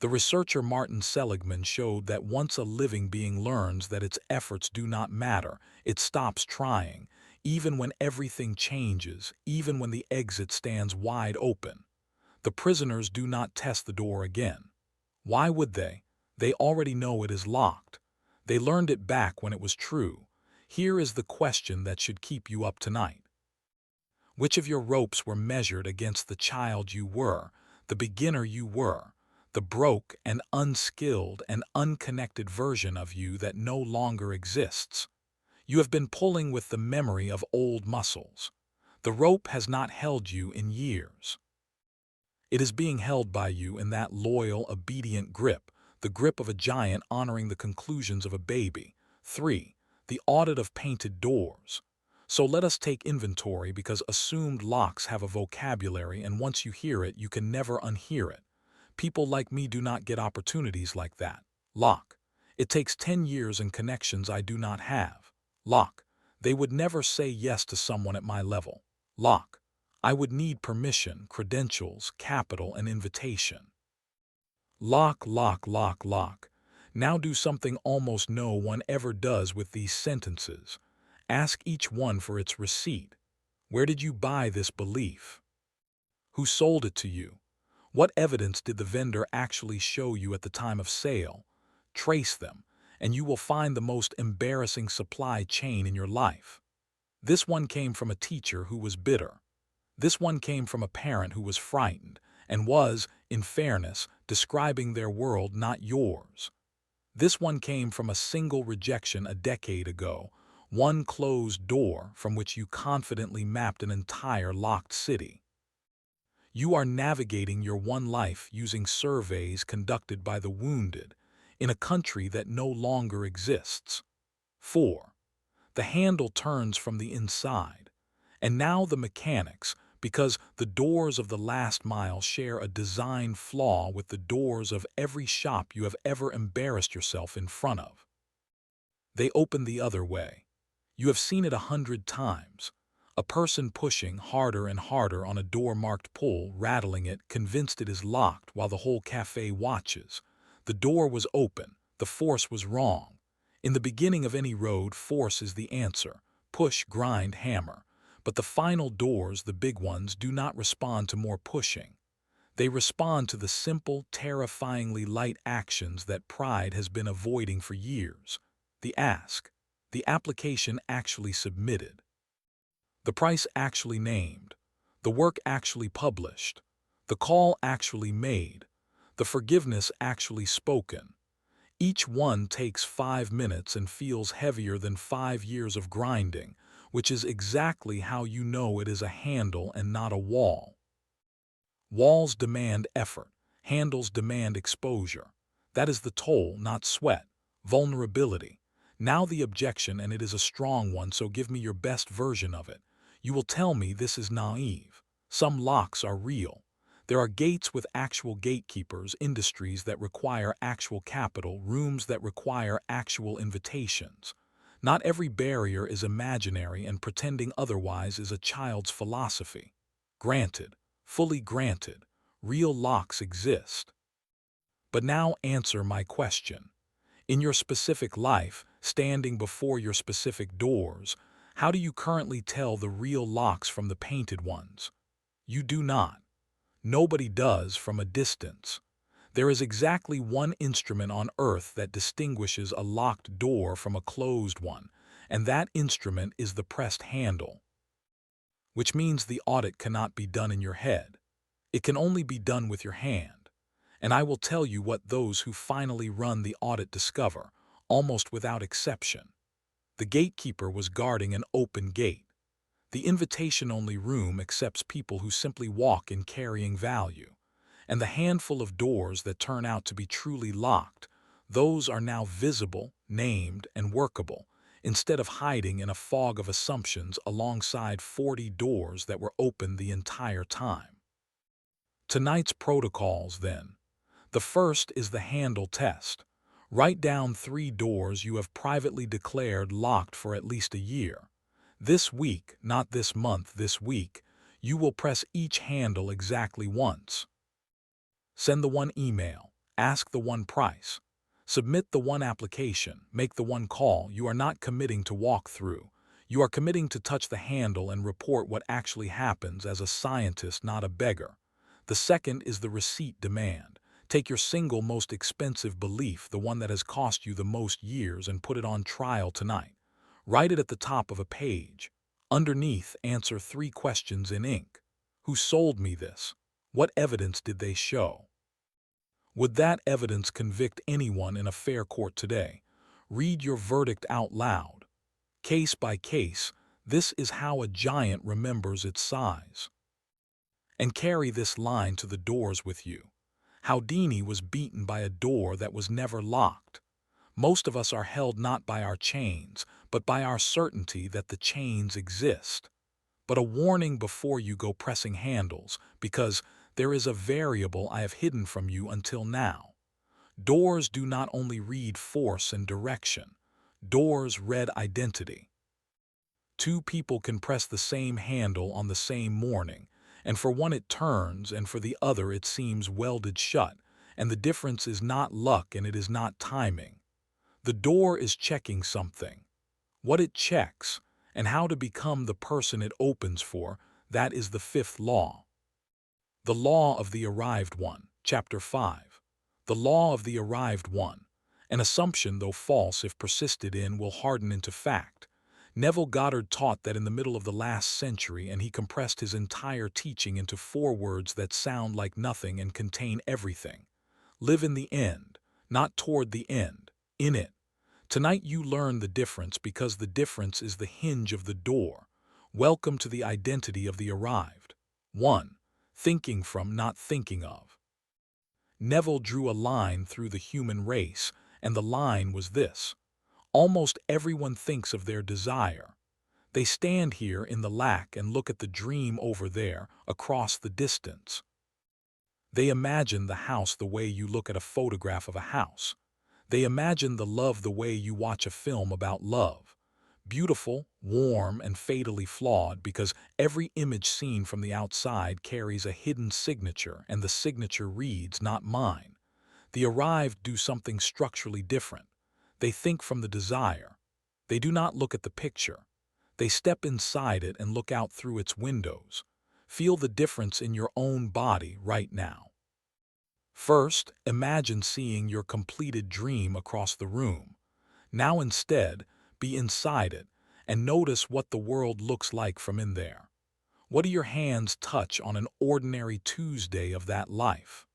The researcher Martin Seligman showed that once a living being learns that its efforts do not matter, it stops trying, even when everything changes, even when the exit stands wide open. The prisoners do not test the door again. Why would they? They already know it is locked. They learned it back when it was true. Here is the question that should keep you up tonight. Which of your ropes were measured against the child you were, the beginner you were, the broke and unskilled and unconnected version of you that no longer exists? You have been pulling with the memory of old muscles. The rope has not held you in years. It is being held by you in that loyal, obedient grip, the grip of a giant honoring the conclusions of a baby. 3. The audit of painted doors. So let us take inventory, because assumed locks have a vocabulary, and once you hear it, you can never unhear it. People like me do not get opportunities like that. Lock. It takes 10 years and connections I do not have. Lock. They would never say yes to someone at my level. Lock. I would need permission, credentials, capital, and invitation. Lock, lock, lock, lock. Now do something almost no one ever does with these sentences. Ask each one for its receipt. Where did you buy this belief? Who sold it to you? What evidence did the vendor actually show you at the time of sale? Trace them, and you will find the most embarrassing supply chain in your life. This one came from a teacher who was bitter. This one came from a parent who was frightened and was, in fairness, describing their world, not yours. This one came from a single rejection a decade ago, one closed door from which you confidently mapped an entire locked city. You are navigating your one life using surveys conducted by the wounded in a country that no longer exists. 4. The handle turns from the inside. And now the mechanics, because the doors of the last mile share a design flaw with the doors of every shop you have ever embarrassed yourself in front of. They open the other way. You have seen it 100 times. A person pushing harder and harder on a door marked pull, rattling it, convinced it is locked while the whole cafe watches. The door was open. The force was wrong. In the beginning of any road, force is the answer. Push, grind, hammer. But the final doors, the big ones, do not respond to more pushing. They respond to the simple, terrifyingly light actions that pride has been avoiding for years. The ask, the application actually submitted, the price actually named, the work actually published, the call actually made, the forgiveness actually spoken. Each one takes 5 minutes and feels heavier than 5 years of grinding, which is exactly how you know it is a handle and not a wall. Walls demand effort. Handles demand exposure. That is the toll, not sweat. Vulnerability. Now the objection, and it is a strong one, so give me your best version of it. You will tell me this is naive. Some locks are real. There are gates with actual gatekeepers, industries that require actual capital, rooms that require actual invitations. Not every barrier is imaginary, and pretending otherwise is a child's philosophy. Granted, fully granted, real locks exist. But now answer my question. In your specific life, standing before your specific doors, how do you currently tell the real locks from the painted ones? You do not. Nobody does from a distance. There is exactly one instrument on earth that distinguishes a locked door from a closed one, and that instrument is the pressed handle. Which means the audit cannot be done in your head. It can only be done with your hand. And I will tell you what those who finally run the audit discover, almost without exception. The gatekeeper was guarding an open gate. The invitation-only room accepts people who simply walk in carrying value. And the handful of doors that turn out to be truly locked, those are now visible, named, and workable, instead of hiding in a fog of assumptions alongside 40 doors that were open the entire time. Tonight's protocols, then. The first is the handle test. Write down 3 doors you have privately declared locked for at least a year. This week, not this month, this week, you will press each handle exactly once. Send the one email, ask the one price, submit the one application, make the one call. You are not committing to walk through. You are committing to touch the handle and report what actually happens as a scientist, not a beggar. The second is the receipt demand. Take your single most expensive belief, the one that has cost you the most years, and put it on trial tonight. Write it at the top of a page. Underneath, answer 3 questions in ink. Who sold me this? What evidence did they show? Would that evidence convict anyone in a fair court today? Read your verdict out loud. Case by case, this is how a giant remembers its size. And carry this line to the doors with you. Houdini was beaten by a door that was never locked. Most of us are held not by our chains, but by our certainty that the chains exist. But a warning before you go pressing handles, because there is a variable I have hidden from you until now. Doors do not only read force and direction. Doors read identity. 2 people can press the same handle on the same morning, and for one it turns, and for the other it seems welded shut, and the difference is not luck and it is not timing. The door is checking something. What it checks, and how to become the person it opens for, that is the 5th law. The Law of the Arrived One, Chapter 5. The Law of the Arrived One. An assumption, though false if persisted in, will harden into fact. Neville Goddard taught that in the middle of the last century, and he compressed his entire teaching into 4 words that sound like nothing and contain everything. Live in the end, not toward the end, in it. Tonight you learn the difference, because the difference is the hinge of the door. Welcome to the identity of the arrived. 1. Thinking from, not thinking of. Neville drew a line through the human race, and the line was this. Almost everyone thinks of their desire. They stand here in the lack and look at the dream over there, across the distance. They imagine the house the way you look at a photograph of a house. They imagine the love the way you watch a film about love. Beautiful, warm, and fatally flawed, because every image seen from the outside carries a hidden signature, and the signature reads, not mine. The arrived do something structurally different. They think from the desire. They do not look at the picture. They step inside it and look out through its windows. Feel the difference in your own body right now. First, imagine seeing your completed dream across the room. Now instead, be inside it and notice what the world looks like from in there. What do your hands touch on an ordinary Tuesday of that life?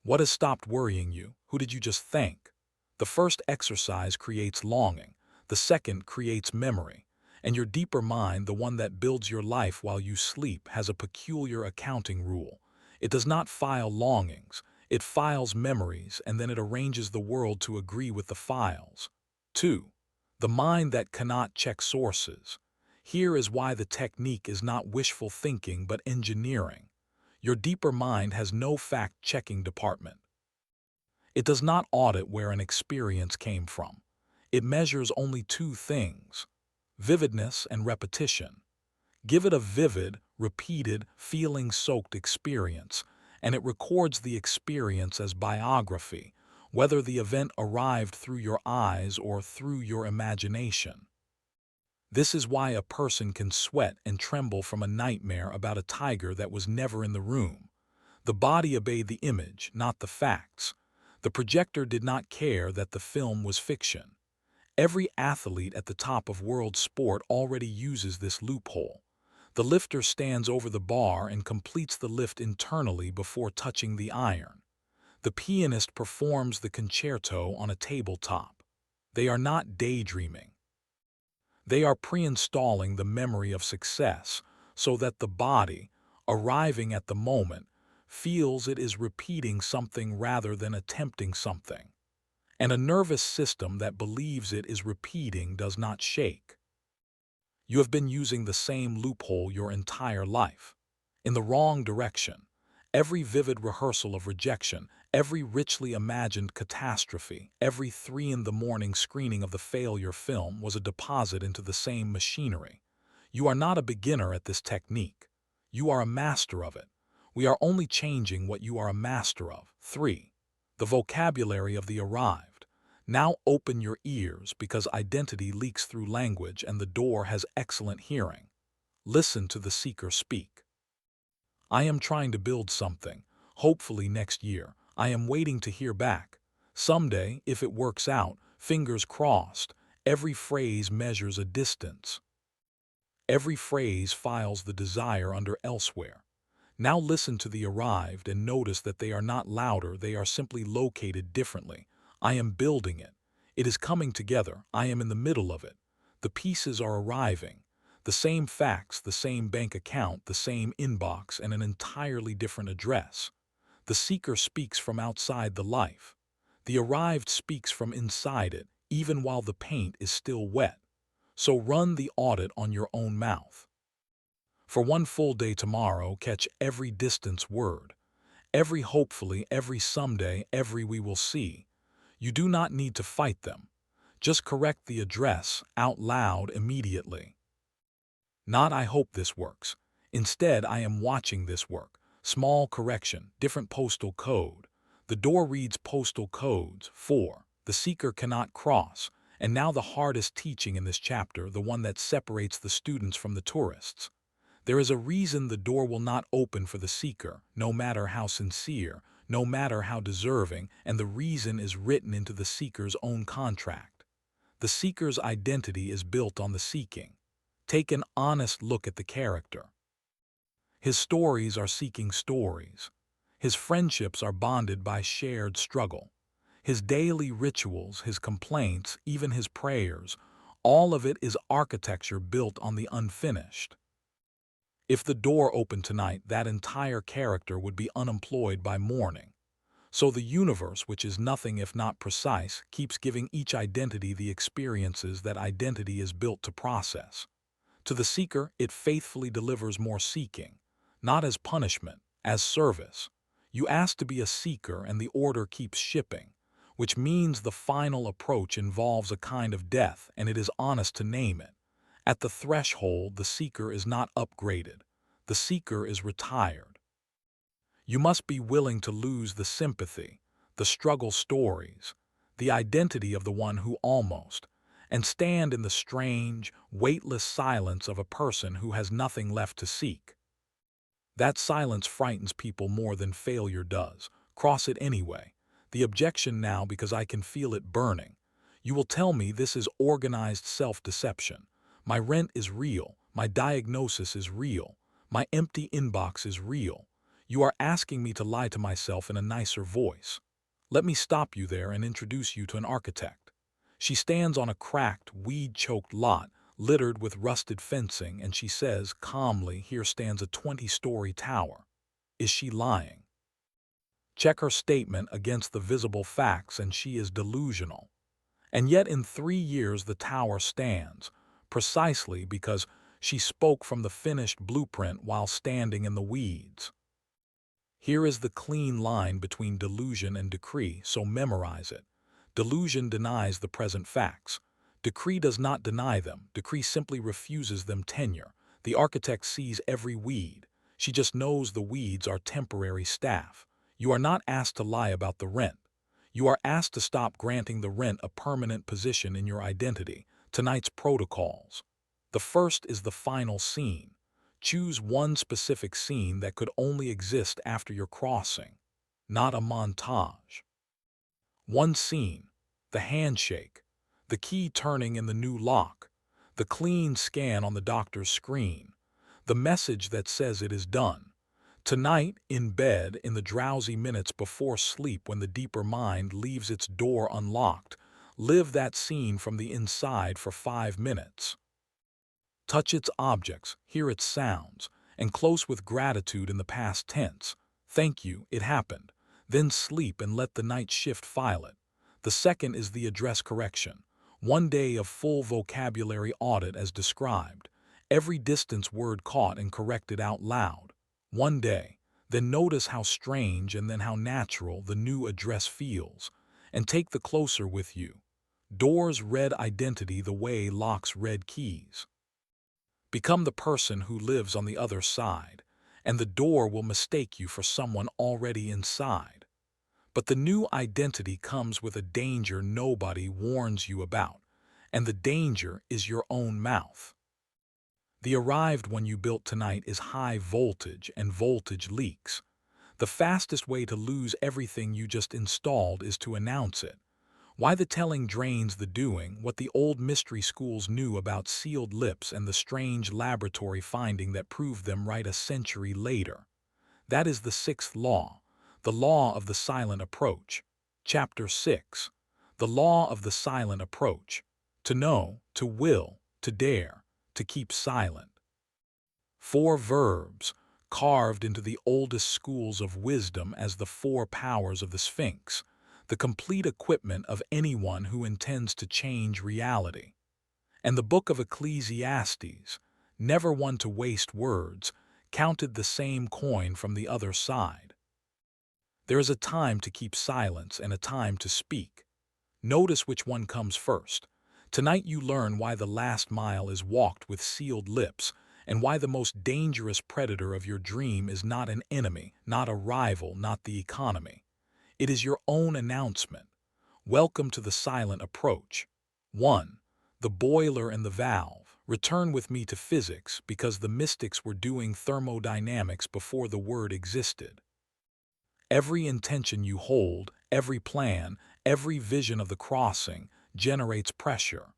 What has stopped worrying you? Who did you just thank? The first exercise creates longing. The second creates memory. And your deeper mind, the one that builds your life while you sleep, has a peculiar accounting rule. It does not file longings. It files memories, and then it arranges the world to agree with the files. 2. The mind that cannot check sources. Here is why the technique is not wishful thinking but engineering. Your deeper mind has no fact-checking department. It does not audit where an experience came from. It measures only 2 things: vividness and repetition. Give it a vivid, repeated, feeling-soaked experience, and it records the experience as biography, whether the event arrived through your eyes or through your imagination. This is why a person can sweat and tremble from a nightmare about a tiger that was never in the room. The body obeyed the image, not the facts. The projector did not care that the film was fiction. Every athlete at the top of world sport already uses this loophole. The lifter stands over the bar and completes the lift internally before touching the iron. The pianist performs the concerto on a tabletop. They are not daydreaming. They are pre-installing the memory of success so that the body, arriving at the moment, feels it is repeating something rather than attempting something. And a nervous system that believes it is repeating does not shake. You have been using the same loophole your entire life, in the wrong direction. Every vivid rehearsal of rejection, every richly imagined catastrophe, every 3 in the morning screening of the failure film was a deposit into the same machinery. You are not a beginner at this technique. You are a master of it. We are only changing what you are a master of. 3. The vocabulary of the arrived. Now open your ears because identity leaks through language and the door has excellent hearing. Listen to the seeker speak. I am trying to build something. Hopefully next year. I am waiting to hear back. Someday, if it works out, fingers crossed. Every phrase measures a distance. Every phrase files the desire under elsewhere. Now listen to the arrived and notice that they are not louder, they are simply located differently. I am building it. It is coming together. I am in the middle of it. The pieces are arriving. The same facts, the same bank account, the same inbox, and an entirely different address. The seeker speaks from outside the life. The arrived speaks from inside it, even while the paint is still wet. So run the audit on your own mouth. For one full day tomorrow, catch every distance word, every hopefully, every someday, every we will see. You do not need to fight them. Just correct the address out loud immediately. Not I hope this works. Instead, I am watching this work. Small correction, different postal code. The door reads postal codes. 4. The seeker cannot cross. And now the hardest teaching in this chapter, the one that separates the students from the tourists. There is a reason the door will not open for the seeker, no matter how sincere, no matter how deserving, and the reason is written into the seeker's own contract. The seeker's identity is built on the seeking. Take an honest look at the character. His stories are seeking stories. His friendships are bonded by shared struggle. His daily rituals, his complaints, even his prayers, all of it is architecture built on the unfinished. If the door opened tonight, that entire character would be unemployed by morning. So the universe, which is nothing if not precise, keeps giving each identity the experiences that identity is built to process. To the seeker, it faithfully delivers more seeking, not as punishment, as service. You ask to be a seeker and the order keeps shipping, which means the final approach involves a kind of death, and it is honest to name it. At the threshold, the seeker is not upgraded. The seeker is retired. You must be willing to lose the sympathy, the struggle stories, the identity of the one who almost, and stand in the strange, weightless silence of a person who has nothing left to seek. That silence frightens people more than failure does. Cross it anyway. The objection now, because I can feel it burning. You will tell me this is organized self-deception. My rent is real. My diagnosis is real. My empty inbox is real. You are asking me to lie to myself in a nicer voice. Let me stop you there and introduce you to an architect. She stands on a cracked, weed-choked lot, littered with rusted fencing, and she says calmly, here stands a 20-story tower. Is she lying? Check her statement against the visible facts and she is delusional. And yet in 3 years the tower stands, precisely because she spoke from the finished blueprint while standing in the weeds. Here is the clean line between delusion and decree, so memorize it. Delusion denies the present facts. Decree does not deny them. Decree simply refuses them tenure. The architect sees every weed. She just knows the weeds are temporary staff. You are not asked to lie about the rent. You are asked to stop granting the rent a permanent position in your identity. Tonight's protocols. The first is the final scene. Choose one specific scene that could only exist after your crossing, not a montage. One scene, the handshake, the key turning in the new lock, the clean scan on the doctor's screen, the message that says it is done. Tonight, in bed, in the drowsy minutes before sleep when the deeper mind leaves its door unlocked, live that scene from the inside for 5 minutes. Touch its objects, hear its sounds, and close with gratitude in the past tense. Thank you, it happened. Then sleep and let the night shift file it. The second is the address correction. One day of full vocabulary audit as described. Every distance word caught and corrected out loud. One day. Then notice how strange and then how natural the new address feels. And take the closer with you. Doors read identity the way locks read keys. Become the person who lives on the other side, and the door will mistake you for someone already inside. But the new identity comes with a danger nobody warns you about, and the danger is your own mouth. The arrived one you built tonight is high voltage and voltage leaks. The fastest way to lose everything you just installed is to announce it. Why the telling drains the doing, what the old mystery schools knew about sealed lips and the strange laboratory finding that proved them right a century later. That is the sixth law, the law of the silent approach. Chapter 6. The law of the silent approach. To know, to will, to dare, to keep silent. 4 verbs, carved into the oldest schools of wisdom as the 4 powers of the Sphinx, the complete equipment of anyone who intends to change reality. And the book of Ecclesiastes, never one to waste words, counted the same coin from the other side. There is a time to keep silence and a time to speak. Notice which one comes first. Tonight you learn why the last mile is walked with sealed lips, and why the most dangerous predator of your dream is not an enemy, not a rival, not the economy. It is your own announcement. Welcome to the silent approach. 1. The boiler and the valve. Return with me to physics because the mystics were doing thermodynamics before the word existed. Every intention you hold, every plan, every vision of the crossing generates pressure.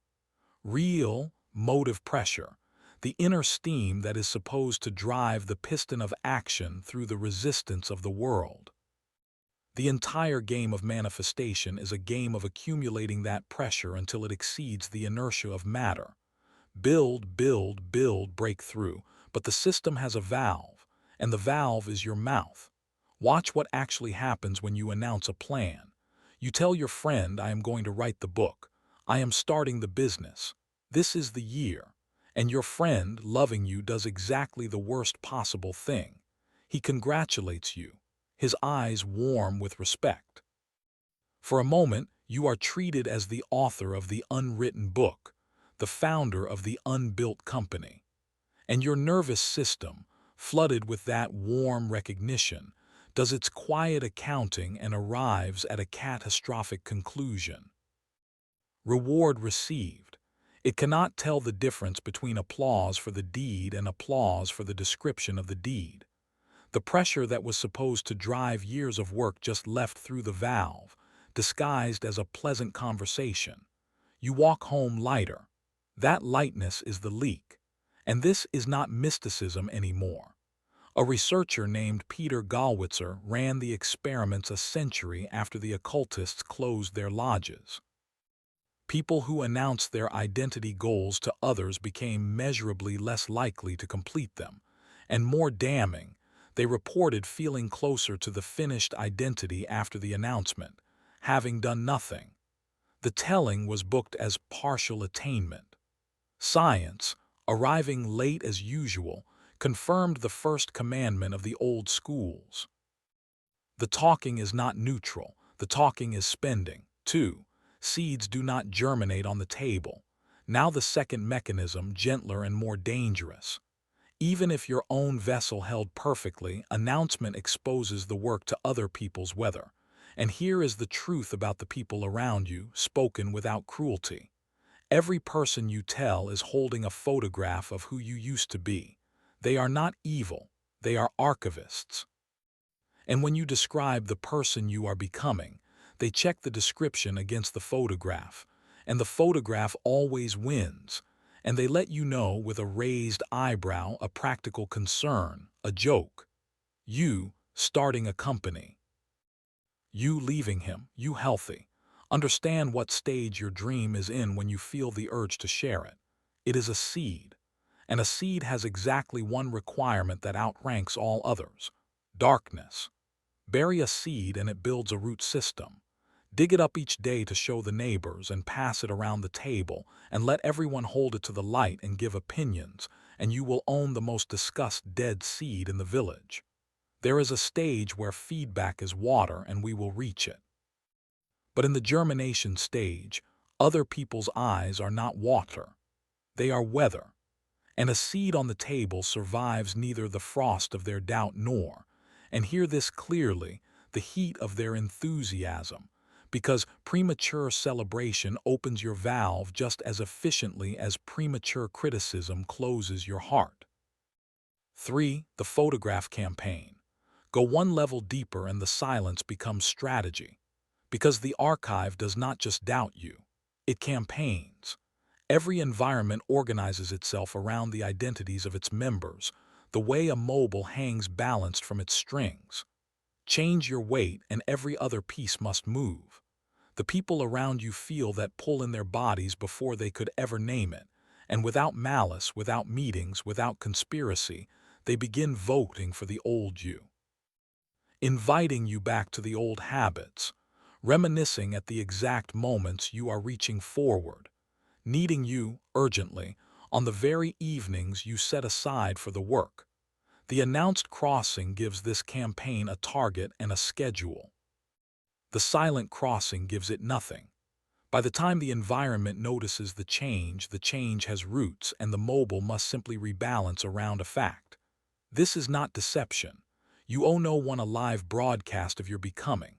Real, motive pressure. The inner steam that is supposed to drive the piston of action through the resistance of the world. The entire game of manifestation is a game of accumulating that pressure until it exceeds the inertia of matter. Build, build, build, break through, but the system has a valve, and the valve is your mouth. Watch what actually happens when you announce a plan. You tell your friend, I am going to write the book. I am starting the business. This is the year. And your friend, loving you, does exactly the worst possible thing. He congratulates you. His eyes warm with respect. For a moment, you are treated as the author of the unwritten book, the founder of the unbuilt company. And your nervous system, flooded with that warm recognition, does its quiet accounting and arrives at a catastrophic conclusion. Reward received. It cannot tell the difference between applause for the deed and applause for the description of the deed. The pressure that was supposed to drive years of work just left through the valve, disguised as a pleasant conversation. You walk home lighter. That lightness is the leak. And this is not mysticism anymore. A researcher named Peter Gallwitzer ran the experiments a century after the occultists closed their lodges. People who announced their identity goals to others became measurably less likely to complete them, and more damning, they reported feeling closer to the finished identity after the announcement, having done nothing. The telling was booked as partial attainment. Science, arriving late as usual, confirmed the first commandment of the old schools. The talking is not neutral, the talking is spending. 2. Seeds do not germinate on the table. Now the second mechanism, gentler and more dangerous. Even if your own vessel held perfectly, announcement exposes the work to other people's weather. And here is the truth about the people around you, spoken without cruelty. Every person you tell is holding a photograph of who you used to be. They are not evil, they are archivists. And when you describe the person you are becoming, they check the description against the photograph, and the photograph always wins. And they let you know with a raised eyebrow, a practical concern, a joke. You starting a company. You leaving him, you healthy. Understand what stage your dream is in when you feel the urge to share it. It is a seed, and a seed has exactly one requirement that outranks all others: darkness. Bury a seed and it builds a root system. Dig it up each day to show the neighbors and pass it around the table and let everyone hold it to the light and give opinions, and you will own the most discussed dead seed in the village. There is a stage where feedback is water and we will reach it. But in the germination stage, other people's eyes are not water. They are weather. And a seed on the table survives neither the frost of their doubt nor, and hear this clearly, the heat of their enthusiasm, because premature celebration opens your valve just as efficiently as premature criticism closes your heart. 3. The photograph campaign. Go one level deeper and the silence becomes strategy. Because the archive does not just doubt you, it campaigns. Every environment organizes itself around the identities of its members, the way a mobile hangs balanced from its strings. Change your weight and every other piece must move. The people around you feel that pull in their bodies before they could ever name it, and without malice, without meetings, without conspiracy, they begin voting for the old you. Inviting you back to the old habits, reminiscing at the exact moments you are reaching forward, needing you, urgently, on the very evenings you set aside for the work. The announced crossing gives this campaign a target and a schedule. The silent crossing gives it nothing. By the time the environment notices the change has roots and the mobile must simply rebalance around a fact. This is not deception. You owe no one a live broadcast of your becoming.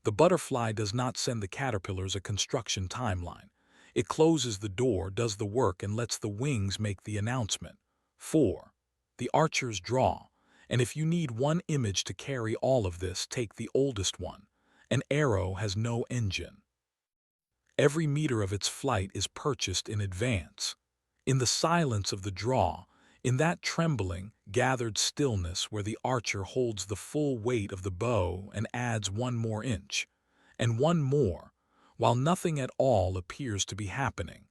The butterfly does not send the caterpillars a construction timeline. It closes the door, does the work, and lets the wings make the announcement. 4. The archer's draw. And if you need one image to carry all of this, take the oldest one. An arrow has no engine. Every meter of its flight is purchased in advance. In the silence of the draw, in that trembling, gathered stillness where the archer holds the full weight of the bow and adds one more inch, and one more, while nothing at all appears to be happening.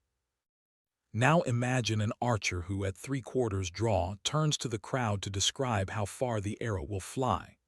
Now imagine an archer who, at 3/4 draw, turns to the crowd to describe how far the arrow will fly.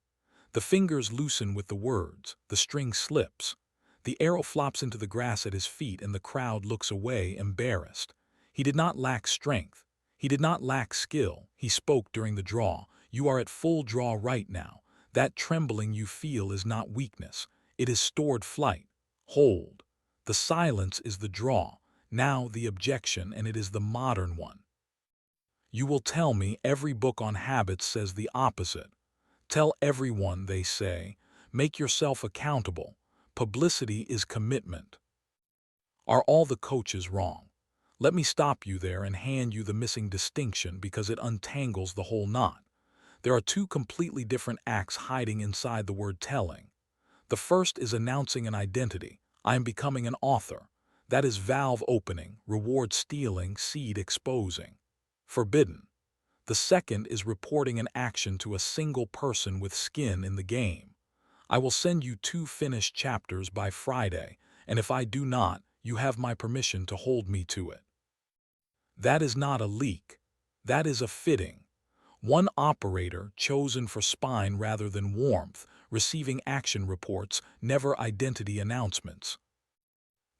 The fingers loosen with the words, the string slips. The arrow flops into the grass at his feet and the crowd looks away, embarrassed. He did not lack strength. He did not lack skill. He spoke during the draw. You are at full draw right now. That trembling you feel is not weakness. It is stored flight. Hold. The silence is the draw. Now the objection, and it is the modern one. You will tell me every book on habits says the opposite. Tell everyone, they say. Make yourself accountable. Publicity is commitment. Are all the coaches wrong? Let me stop you there and hand you the missing distinction because it untangles the whole knot. There are two completely different acts hiding inside the word telling. The first is announcing an identity. I am becoming an author. That is valve opening, reward stealing, seed exposing. Forbidden. The second is reporting an action to a single person with skin in the game. I will send you 2 finished chapters by Friday, and if I do not, you have my permission to hold me to it. That is not a leak. That is a fitting. One operator, chosen for spine rather than warmth, receiving action reports, never identity announcements.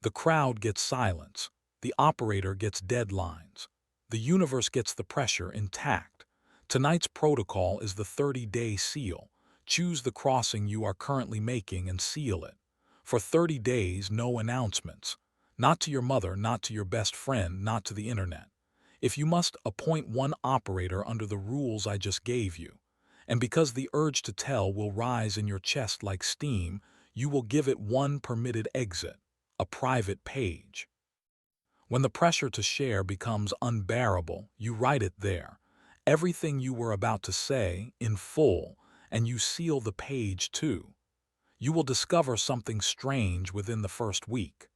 The crowd gets silence. The operator gets deadlines. The universe gets the pressure intact. Tonight's protocol is the 30-day seal. Choose the crossing you are currently making and seal it. For 30 days, no announcements. Not to your mother, not to your best friend, not to the internet. If you must, appoint one operator under the rules I just gave you. And because the urge to tell will rise in your chest like steam, you will give it one permitted exit, a private page. When the pressure to share becomes unbearable, you write it there. Everything you were about to say, in full, and you seal the page too. You will discover something strange within the first week.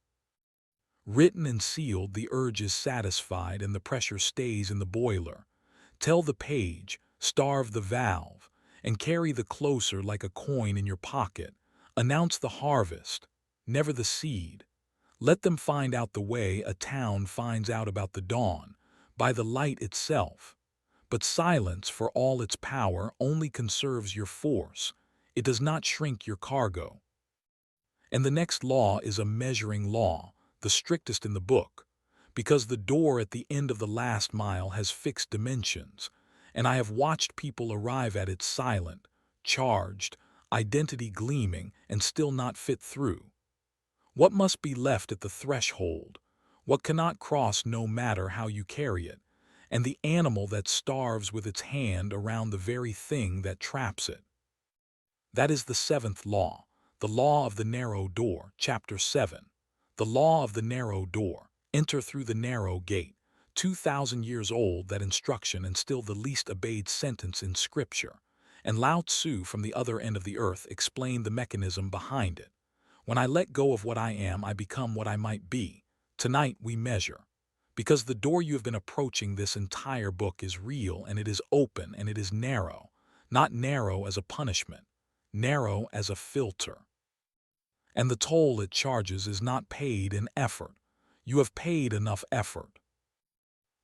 Written and sealed, the urge is satisfied and the pressure stays in the boiler. Tell the page, starve the valve, and carry the closer like a coin in your pocket. Announce the harvest, never the seed. Let them find out the way a town finds out about the dawn, by the light itself. But silence, for all its power, only conserves your force. It does not shrink your cargo. And the next law is a measuring law, the strictest in the book, because the door at the end of the last mile has fixed dimensions, and I have watched people arrive at it silent, charged, identity gleaming, and still not fit through. What must be left at the threshold? What cannot cross no matter how you carry it? And the animal that starves with its hand around the very thing that traps it. That is the seventh law, the law of the narrow door, chapter 7. The law of the narrow door. Enter through the narrow gate. 2,000 years old that instruction, and still the least obeyed sentence in Scripture. And Lao Tzu from the other end of the earth explained the mechanism behind it. When I let go of what I am, I become what I might be. Tonight we measure. Because the door you have been approaching this entire book is real, and it is open, and it is narrow. Not narrow as a punishment, narrow as a filter. And the toll it charges is not paid in effort. You have paid enough effort.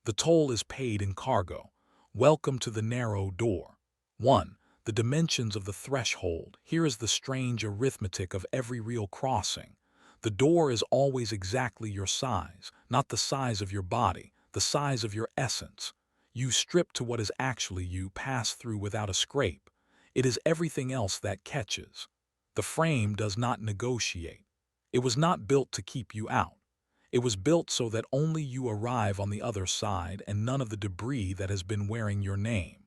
The toll is paid in cargo. Welcome to the narrow door. 1. The dimensions of the threshold. Here is the strange arithmetic of every real crossing. The door is always exactly your size, not the size of your body, the size of your essence. You strip to what is actually you, pass through without a scrape. It is everything else that catches. The frame does not negotiate. It was not built to keep you out. It was built so that only you arrive on the other side and none of the debris that has been wearing your name.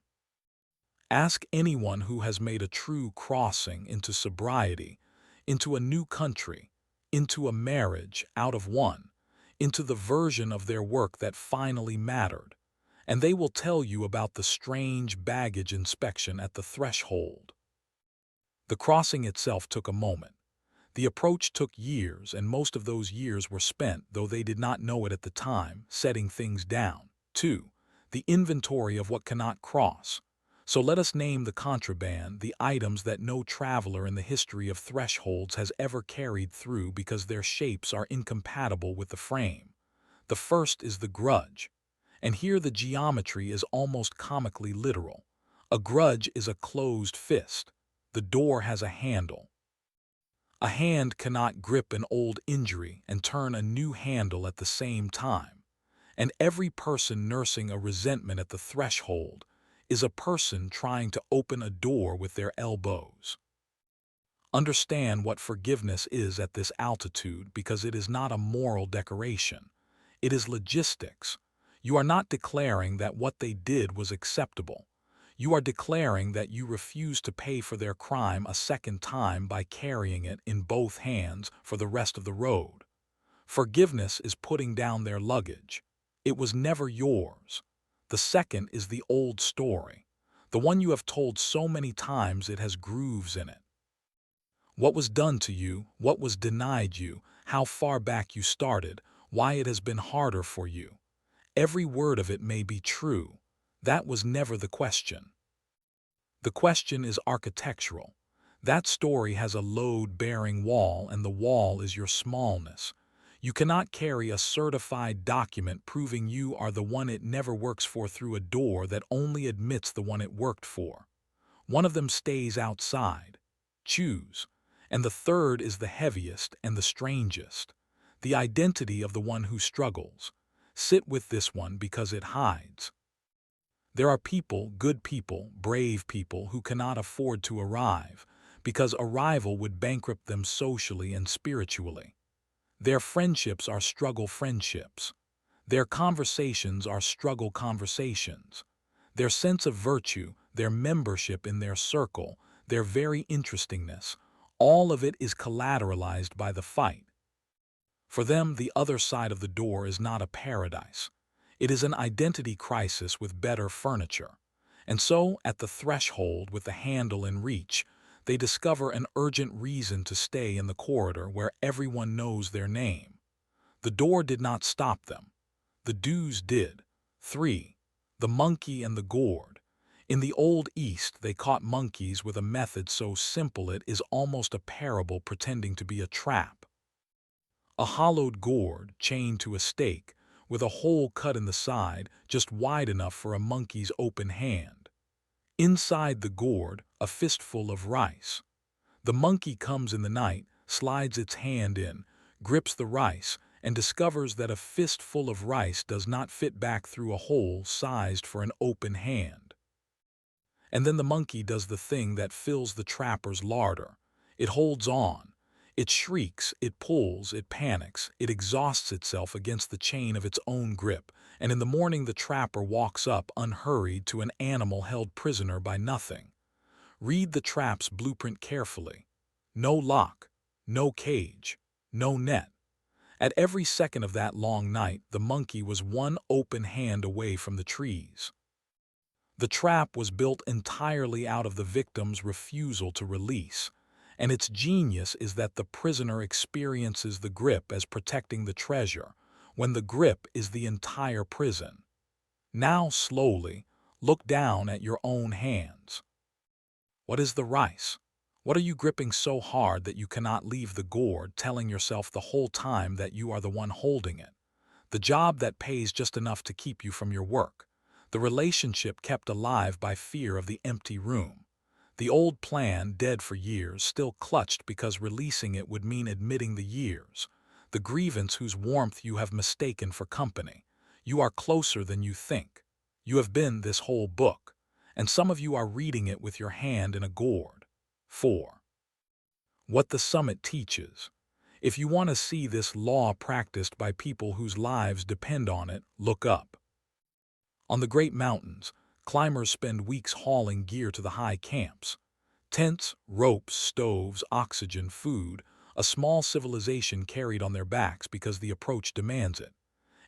Ask anyone who has made a true crossing into sobriety, into a new country, into a marriage out of one, into the version of their work that finally mattered, and they will tell you about the strange baggage inspection at the threshold. The crossing itself took a moment. The approach took years, and most of those years were spent, though they did not know it at the time, setting things down. 2. The inventory of what cannot cross. So let us name the contraband, the items that no traveler in the history of thresholds has ever carried through because their shapes are incompatible with the frame. The first is the grudge. And here the geometry is almost comically literal. A grudge is a closed fist. The door has a handle. A hand cannot grip an old injury and turn a new handle at the same time. And every person nursing a resentment at the threshold is a person trying to open a door with their elbows. Understand what forgiveness is at this altitude, because it is not a moral decoration. It is logistics. You are not declaring that what they did was acceptable. You are declaring that you refuse to pay for their crime a second time by carrying it in both hands for the rest of the road. Forgiveness is putting down their luggage. It was never yours. The second is the old story, the one you have told so many times it has grooves in it. What was done to you, what was denied you, how far back you started, why it has been harder for you. Every word of it may be true. That was never the question. The question is architectural. That story has a load-bearing wall, and the wall is your smallness. You cannot carry a certified document proving you are the one it never works for through a door that only admits the one it worked for. One of them stays outside. Choose. And the third is the heaviest and the strangest. The identity of the one who struggles. Sit with this one because it hides. There are people, good people, brave people, who cannot afford to arrive, because arrival would bankrupt them socially and spiritually. Their friendships are struggle friendships. Their conversations are struggle conversations. Their sense of virtue, their membership in their circle, their very interestingness, all of it is collateralized by the fight. For them, the other side of the door is not a paradise. It is an identity crisis with better furniture. And so, at the threshold with the handle in reach, they discover an urgent reason to stay in the corridor where everyone knows their name. The door did not stop them. The dues did. 3. The monkey and the gourd. In the Old East, they caught monkeys with a method so simple it is almost a parable pretending to be a trap. A hollowed gourd chained to a stake, with a hole cut in the side just wide enough for a monkey's open hand. Inside the gourd, a fistful of rice. The monkey comes in the night, slides its hand in, grips the rice, and discovers that a fistful of rice does not fit back through a hole sized for an open hand. And then the monkey does the thing that fills the trapper's larder. It holds on. It shrieks, it pulls, it panics, it exhausts itself against the chain of its own grip, and in the morning the trapper walks up unhurried to an animal held prisoner by nothing. Read the trap's blueprint carefully. No lock, no cage, no net. At every second of that long night, the monkey was one open hand away from the trees. The trap was built entirely out of the victim's refusal to release, and its genius is that the prisoner experiences the grip as protecting the treasure, when the grip is the entire prison. Now, slowly, look down at your own hands. What is the rice? What are you gripping so hard that you cannot leave the gourd, telling yourself the whole time that you are the one holding it? The job that pays just enough to keep you from your work. The relationship kept alive by fear of the empty room. The old plan, dead for years, still clutched because releasing it would mean admitting the years. The grievance whose warmth you have mistaken for company. You are closer than you think. You have been this whole book, and some of you are reading it with your hand in a gourd. 4. What the summit teaches. If you want to see this law practiced by people whose lives depend on it, look up. On the great mountains, climbers spend weeks hauling gear to the high camps. Tents, ropes, stoves, oxygen, food, a small civilization carried on their backs because the approach demands it.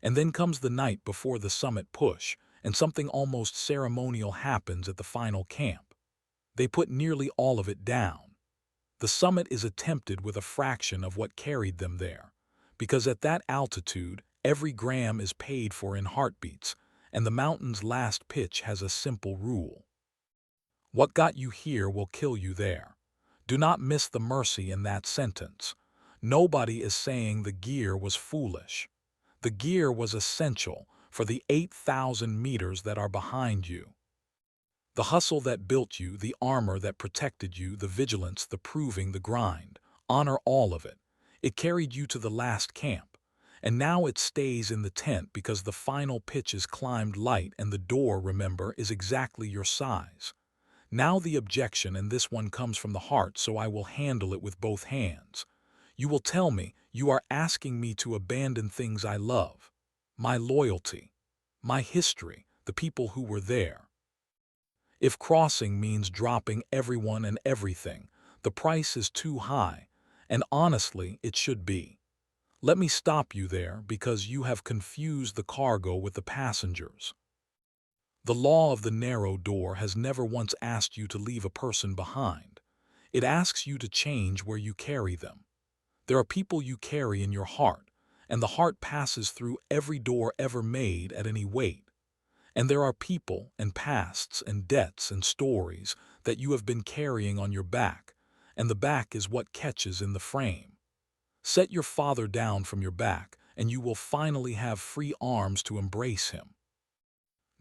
And then comes the night before the summit push, and something almost ceremonial happens at the final camp. They put nearly all of it down. The summit is attempted with a fraction of what carried them there, because at that altitude, every gram is paid for in heartbeats, and the mountain's last pitch has a simple rule. What got you here will kill you there. Do not miss the mercy in that sentence. Nobody is saying the gear was foolish. The gear was essential for the 8,000 meters that are behind you. The hustle that built you, the armor that protected you, the vigilance, the proving, the grind. Honor all of it. It carried you to the last camp. And now it stays in the tent because the final pitch is climbed light and the door, remember, is exactly your size. Now the objection, and this one comes from the heart, so I will handle it with both hands. You will tell me you are asking me to abandon things I love. My loyalty, my history, the people who were there. If crossing means dropping everyone and everything, the price is too high, and honestly, it should be. Let me stop you there because you have confused the cargo with the passengers. The law of the narrow door has never once asked you to leave a person behind. It asks you to change where you carry them. There are people you carry in your heart, and the heart passes through every door ever made at any weight. And there are people and pasts and debts and stories that you have been carrying on your back, and the back is what catches in the frame. Set your father down from your back, and you will finally have free arms to embrace him.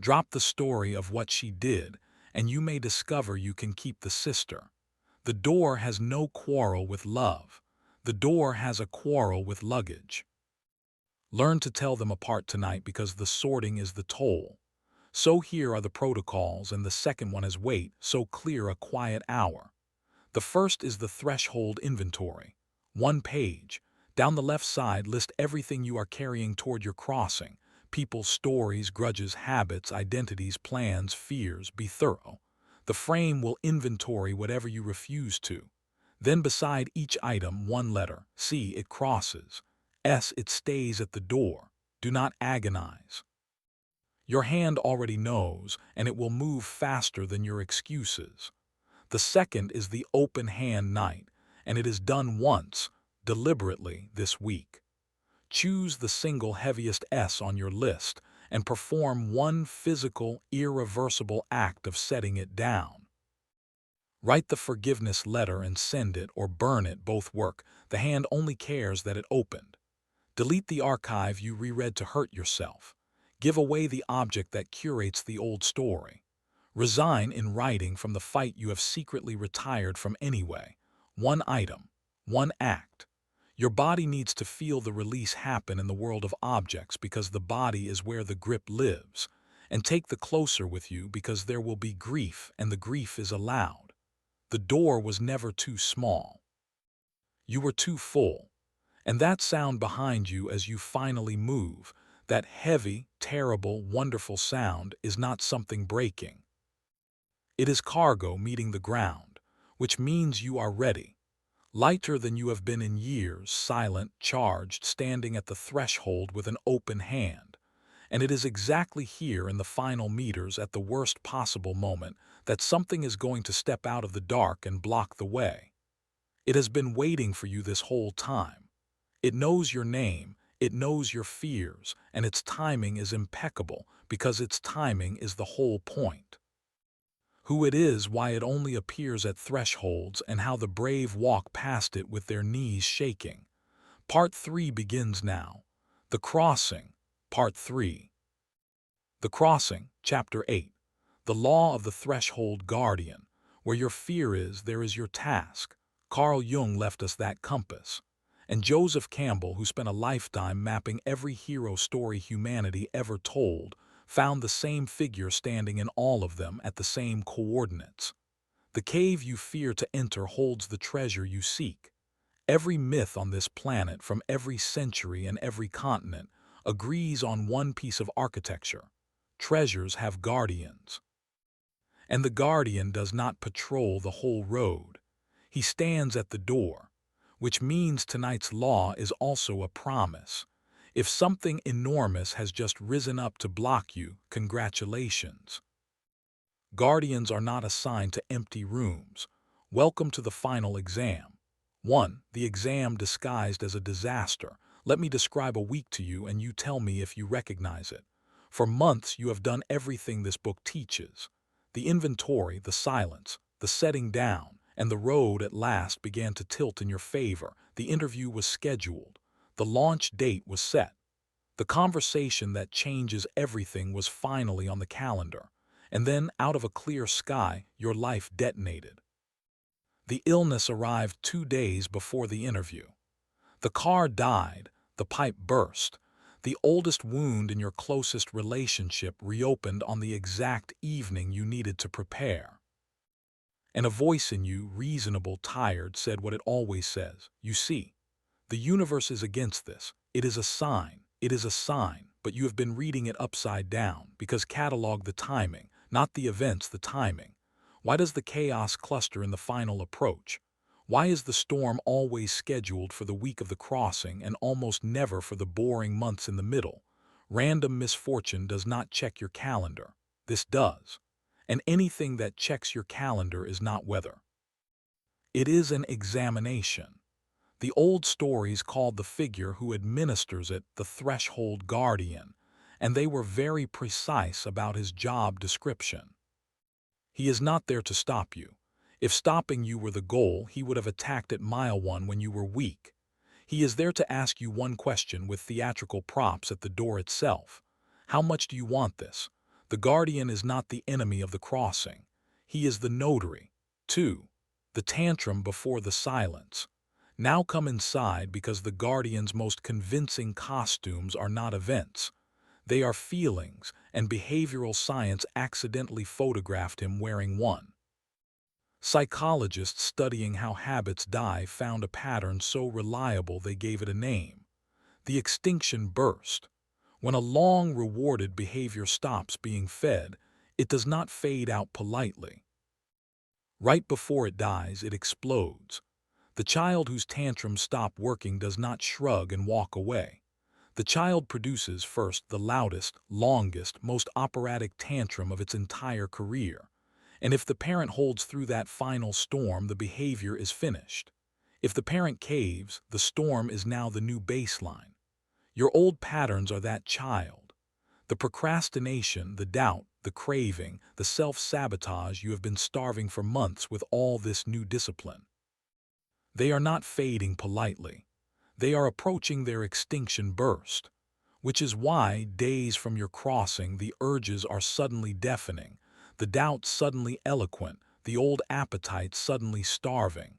Drop the story of what she did, and you may discover you can keep the sister. The door has no quarrel with love. The door has a quarrel with luggage. Learn to tell them apart tonight because the sorting is the toll. So here are the protocols, and the second one is wait, so clear a quiet hour. The first is the threshold inventory. 1 page. Down the left side, list everything you are carrying toward your crossing. People, stories, grudges, habits, identities, plans, fears. Be thorough. The frame will inventory whatever you refuse to. Then beside each item, 1 letter. C, it crosses. S, it stays at the door. Do not agonize. Your hand already knows, and it will move faster than your excuses. The second is the open hand night, and it is done once, deliberately, this week. Choose the single heaviest S on your list and perform one physical, irreversible act of setting it down. Write the forgiveness letter and send it or burn it, both work. The hand only cares that it opened. Delete the archive you reread to hurt yourself. Give away the object that curates the old story. Resign in writing from the fight you have secretly retired from anyway. One item, one act. Your body needs to feel the release happen in the world of objects because the body is where the grip lives. And take the closer with you because there will be grief and the grief is allowed. The door was never too small. You were too full. And that sound behind you as you finally move, that heavy, terrible, wonderful sound is not something breaking. It is cargo meeting the ground, which means you are ready. Lighter than you have been in years, silent, charged, standing at the threshold with an open hand. And it is exactly here in the final meters at the worst possible moment that something is going to step out of the dark and block the way. It has been waiting for you this whole time. It knows your name, it knows your fears, and its timing is impeccable because its timing is the whole point. Who it is, why it only appears at thresholds, and how the brave walk past it with their knees shaking. Part 3 begins now. The Crossing, Part 3. The Crossing, Chapter 8. The Law of the Threshold Guardian. Where your fear is, there is your task. Carl Jung left us that compass. And Joseph Campbell, who spent a lifetime mapping every hero story humanity ever told, found the same figure standing in all of them at the same coordinates. The cave you fear to enter holds the treasure you seek. Every myth on this planet from every century and every continent agrees on one piece of architecture. Treasures have guardians. And the guardian does not patrol the whole road. He stands at the door, which means tonight's law is also a promise. If something enormous has just risen up to block you, congratulations. Guardians are not assigned to empty rooms. Welcome to the final exam. 1. The exam disguised as a disaster. Let me describe a week to you and you tell me if you recognize it. For months you have done everything this book teaches. The inventory, the silence, the setting down, and the road at last began to tilt in your favor. The interview was scheduled. The launch date was set. The conversation that changes everything was finally on the calendar. And then, out of a clear sky, your life detonated. The illness arrived 2 days before the interview. The car died, the pipe burst. The oldest wound in your closest relationship reopened on the exact evening you needed to prepare. And a voice in you, reasonable, tired, said what it always says. You see, the universe is against this. It is a sign. It is a sign, but you have been reading it upside down because catalog the timing, not the events, the timing. Why does the chaos cluster in the final approach? Why is the storm always scheduled for the week of the crossing and almost never for the boring months in the middle? Random misfortune does not check your calendar. This does. And anything that checks your calendar is not weather. It is an examination. The old stories called the figure who administers it the threshold guardian, and they were very precise about his job description. He is not there to stop you. If stopping you were the goal, he would have attacked at mile 1 when you were weak. He is there to ask you one question with theatrical props at the door itself. How much do you want this? The guardian is not the enemy of the crossing. He is the notary. 2. The tantrum before the silence. Now come inside because the guardian's most convincing costumes are not events. They are feelings, and behavioral science accidentally photographed him wearing one. Psychologists studying how habits die found a pattern so reliable they gave it a name. The extinction burst. When a long rewarded behavior stops being fed, it does not fade out politely. Right before it dies, it explodes. The child whose tantrums stop working does not shrug and walk away. The child produces first the loudest, longest, most operatic tantrum of its entire career. And if the parent holds through that final storm, the behavior is finished. If the parent caves, the storm is now the new baseline. Your old patterns are that child. The procrastination, the doubt, the craving, the self-sabotage you have been starving for months with all this new discipline. They are not fading politely. They are approaching their extinction burst, which is why, days from your crossing, the urges are suddenly deafening, the doubt suddenly eloquent, the old appetite suddenly starving.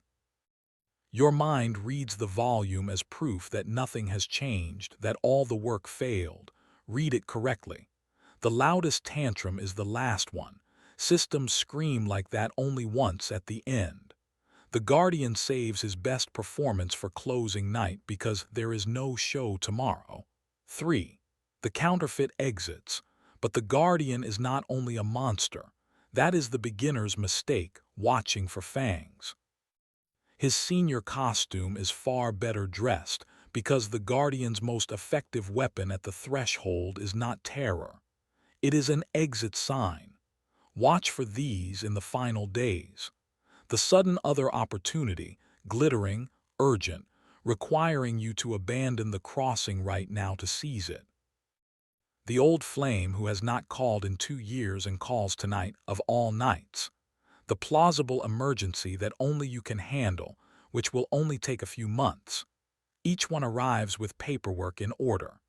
Your mind reads the volume as proof that nothing has changed, that all the work failed. Read it correctly. The loudest tantrum is the last one. Systems scream like that only once at the end. The Guardian saves his best performance for closing night because there is no show tomorrow. 3. The counterfeit exits. But the Guardian is not only a monster. That is the beginner's mistake, watching for fangs. His senior costume is far better dressed because the Guardian's most effective weapon at the threshold is not terror. It is an exit sign. Watch for these in the final days. The sudden other opportunity, glittering, urgent, requiring you to abandon the crossing right now to seize it. The old flame who has not called in 2 years and calls tonight of all nights. The plausible emergency that only you can handle, which will only take a few months. Each one arrives with paperwork in order.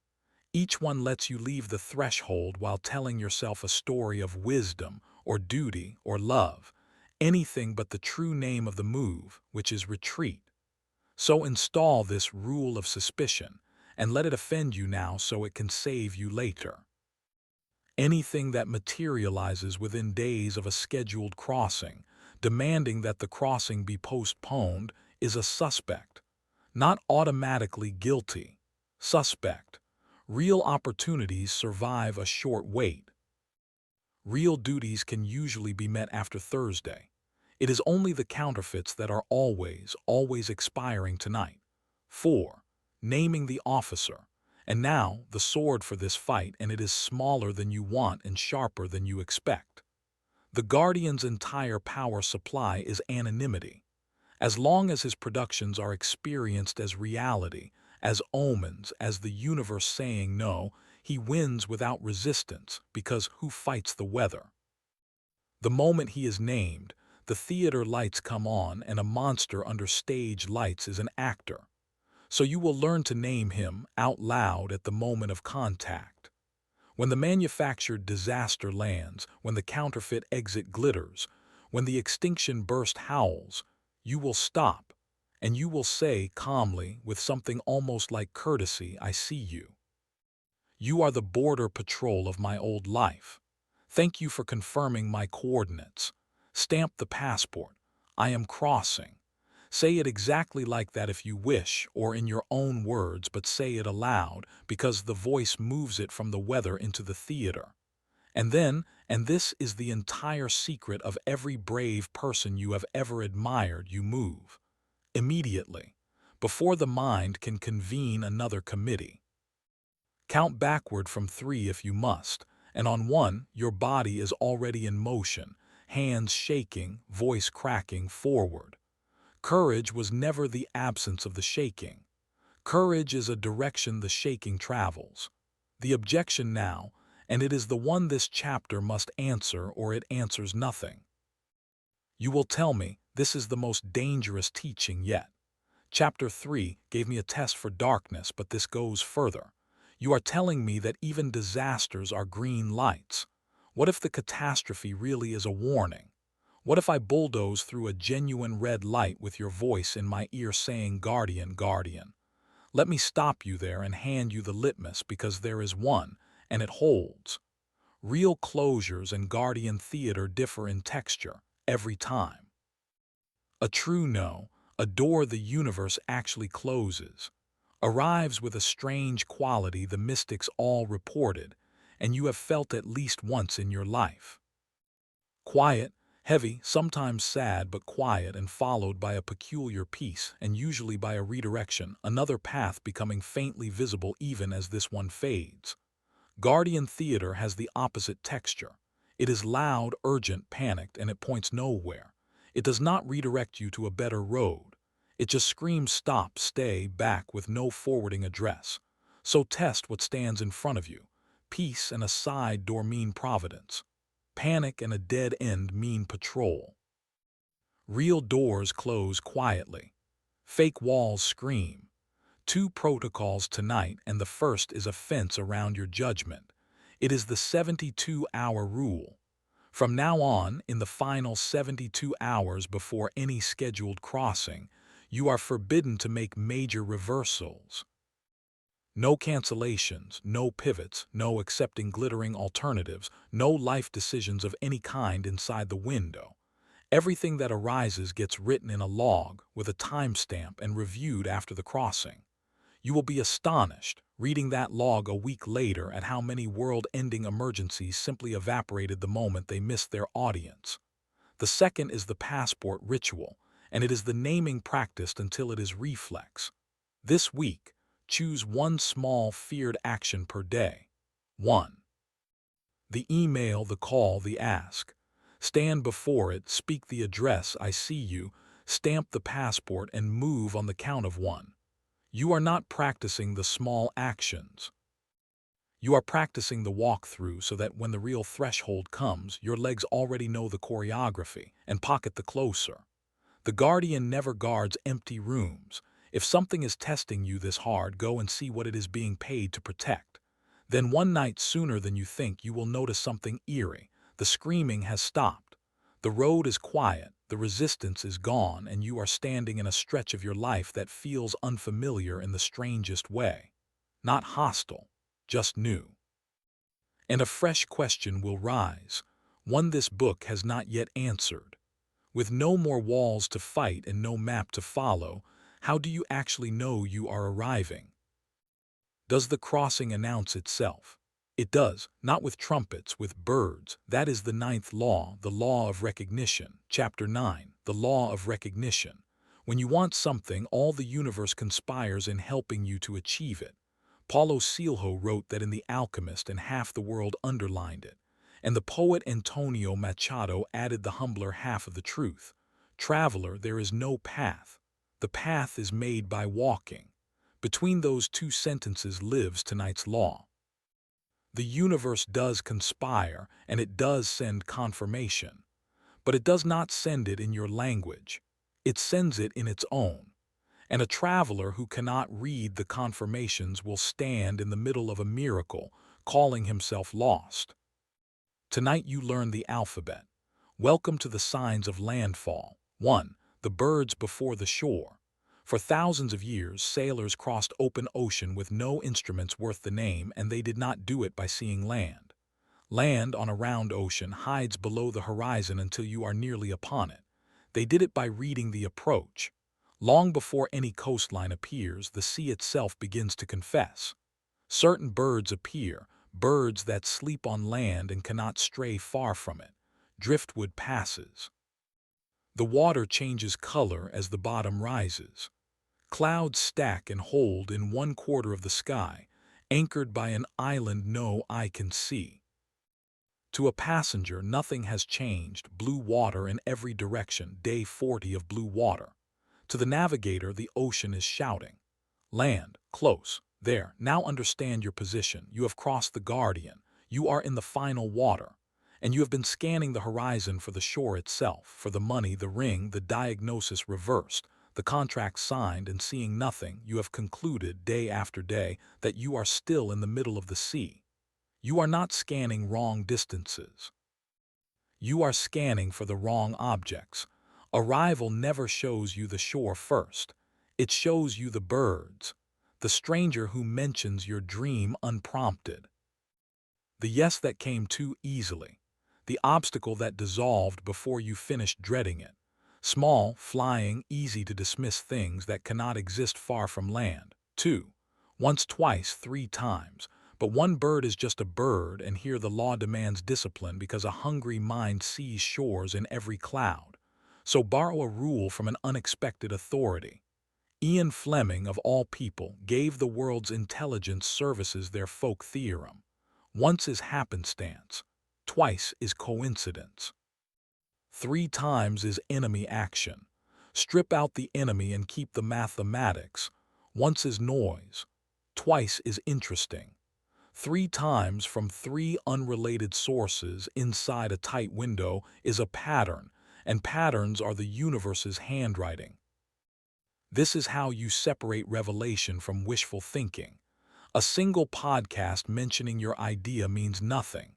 Each one lets you leave the threshold while telling yourself a story of wisdom or duty or love, anything but the true name of the move, which is retreat. So install this rule of suspicion and let it offend you now so it can save you later. Anything that materializes within days of a scheduled crossing, demanding that the crossing be postponed, is a suspect. Not automatically guilty. Suspect. Real opportunities survive a short wait. Real duties can usually be met after Thursday. It is only the counterfeits that are always expiring tonight. 4. Naming the officer. And now, the sword for this fight, and it is smaller than you want and sharper than you expect. The Guardian's entire power supply is anonymity. As long as his productions are experienced as reality, as omens, as the universe saying no, he wins without resistance, because who fights the weather? The moment he is named, the theater lights come on and a monster under stage lights is an actor. So you will learn to name him out loud at the moment of contact. When the manufactured disaster lands, when the counterfeit exit glitters, when the extinction burst howls, you will stop, and you will say calmly, with something almost like courtesy, I see you. You are the border patrol of my old life. Thank you for confirming my coordinates. Stamp the passport. I am crossing. Say it exactly like that if you wish, or in your own words, but say it aloud, because the voice moves it from the weather into the theater. And then, and this is the entire secret of every brave person you have ever admired, you move. Immediately, before the mind can convene another committee. Count backward from 3 if you must, and on 1 your body is already in motion, hands shaking, voice cracking forward. Courage was never the absence of the shaking. Courage is a direction the shaking travels. The objection now, and it is the one this chapter must answer or it answers nothing. You will tell me this is the most dangerous teaching yet. Chapter 3 gave me a test for darkness, but this goes further. You are telling me that even disasters are green lights. What if the catastrophe really is a warning? What if I bulldoze through a genuine red light with your voice in my ear saying, Guardian, Guardian? Let me stop you there and hand you the litmus, because there is one, and it holds. Real closures and Guardian theater differ in texture, every time. A true no, a door the universe actually closes, arrives with a strange quality the mystics all reported, and you have felt at least once in your life. Quiet, heavy, sometimes sad but quiet, and followed by a peculiar peace, and usually by a redirection, another path becoming faintly visible even as this one fades. Guardian theater has the opposite texture. It is loud, urgent, panicked, and it points nowhere. It does not redirect you to a better road. It just screams stop, stay, back with no forwarding address. So test what stands in front of you. Peace and a side door mean providence. Panic and a dead end mean patrol. Real doors close quietly. Fake walls scream. 2 protocols tonight, and the first is a fence around your judgment. It is the 72-hour rule. From now on, in the final 72 hours before any scheduled crossing, You are forbidden to make major reversals. No cancellations, no pivots, no accepting glittering alternatives, no life decisions of any kind inside the window. Everything that arises gets written in a log with a timestamp and reviewed after the crossing. You will be astonished, reading that log a week later, at how many world-ending emergencies simply evaporated the moment they missed their audience. The second is the passport ritual, and it is the naming practiced until it is reflex. This week, choose one small feared action per day. 1. The email, the call, the ask. Stand before it, speak the address, I see you, stamp the passport, and move on the count of 1. You are not practicing the small actions. You are practicing the walkthrough so that when the real threshold comes, your legs already know the choreography and pocket the closer. The guardian never guards empty rooms. If something is testing you this hard, go and see what it is being paid to protect. Then one night, sooner than you think, you will notice something eerie. The screaming has stopped. The road is quiet, the resistance is gone, and you are standing in a stretch of your life that feels unfamiliar in the strangest way. Not hostile, just new. And a fresh question will rise, one this book has not yet answered. With no more walls to fight and no map to follow, how do you actually know you are arriving? Does the crossing announce itself? It does, not with trumpets, with birds. That is the 9th law, the law of recognition. Chapter 9, the law of recognition. When you want something, all the universe conspires in helping you to achieve it. Paulo Coelho wrote that in The Alchemist, and half the world underlined it. And the poet Antonio Machado added the humbler half of the truth. Traveler, there is no path. The path is made by walking. Between those two sentences lives tonight's law. The universe does conspire, and it does send confirmation. But it does not send it in your language. It sends it in its own. And a traveler who cannot read the confirmations will stand in the middle of a miracle, calling himself lost. Tonight you learn the alphabet. Welcome to the signs of landfall. 1. The birds before the shore. For thousands of years, sailors crossed open ocean with no instruments worth the name, and they did not do it by seeing land. Land on a round ocean hides below the horizon until you are nearly upon it. They did it by reading the approach. Long before any coastline appears, the sea itself begins to confess. Certain birds appear, birds that sleep on land and cannot stray far from it. Driftwood passes. The water changes color as the bottom rises. Clouds stack and hold in one quarter of the sky, anchored by an island no eye can see. To a passenger, nothing has changed, blue water in every direction, day 40 of blue water. To the navigator, the ocean is shouting. Land, close, there, now understand your position. You have crossed the Guardian. You are in the final water. And you have been scanning the horizon for the shore itself, for the money, the ring, the diagnosis reversed, the contract signed, and seeing nothing, you have concluded day after day that you are still in the middle of the sea. You are not scanning wrong distances. You are scanning for the wrong objects. Arrival never shows you the shore first. It shows you the birds, the stranger who mentions your dream unprompted. The yes that came too easily. The obstacle that dissolved before you finished dreading it. Small, flying, easy to dismiss things that cannot exist far from land. 2. Once, twice, 3 times. But one bird is just a bird, and here the law demands discipline because a hungry mind sees shores in every cloud. So borrow a rule from an unexpected authority. Ian Fleming, of all people, gave the world's intelligence services their folk theorem. Once is happenstance. Twice is coincidence. 3 times is enemy action. Strip out the enemy and keep the mathematics. Once is noise. Twice is interesting. 3 times from 3 unrelated sources inside a tight window is a pattern, and patterns are the universe's handwriting. This is how you separate revelation from wishful thinking. A single podcast mentioning your idea means nothing.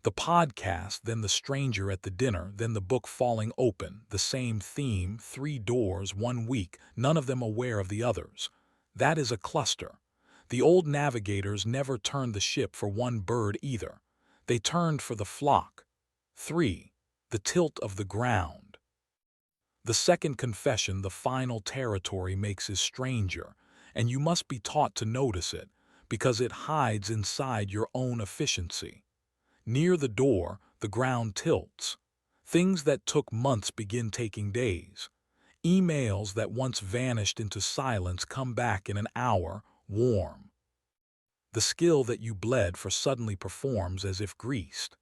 The podcast, then the stranger at the dinner, then the book falling open, the same theme, 3 doors, 1 week, none of them aware of the others. That is a cluster. The old navigators never turned the ship for one bird either. They turned for the flock. 3. The tilt of the ground. The second confession, the final territory, makes is stranger, and you must be taught to notice it, because it hides inside your own efficiency. Near the door, the ground tilts. Things that took months begin taking days. Emails that once vanished into silence come back in an hour, warm. The skill that you bled for suddenly performs as if greased.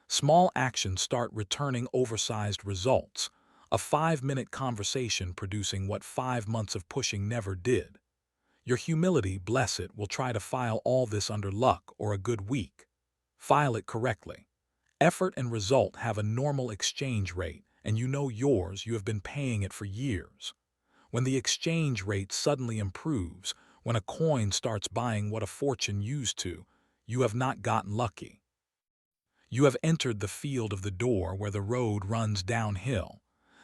Small actions start returning oversized results, a 5-minute conversation producing what 5 months of pushing never did. Your humility, bless it, will try to file all this under luck or a good week. File it correctly. Effort and result have a normal exchange rate, and you know yours, you have been paying it for years. When the exchange rate suddenly improves, when a coin starts buying what a fortune used to, you have not gotten lucky. You have entered the field of the door where the road runs downhill.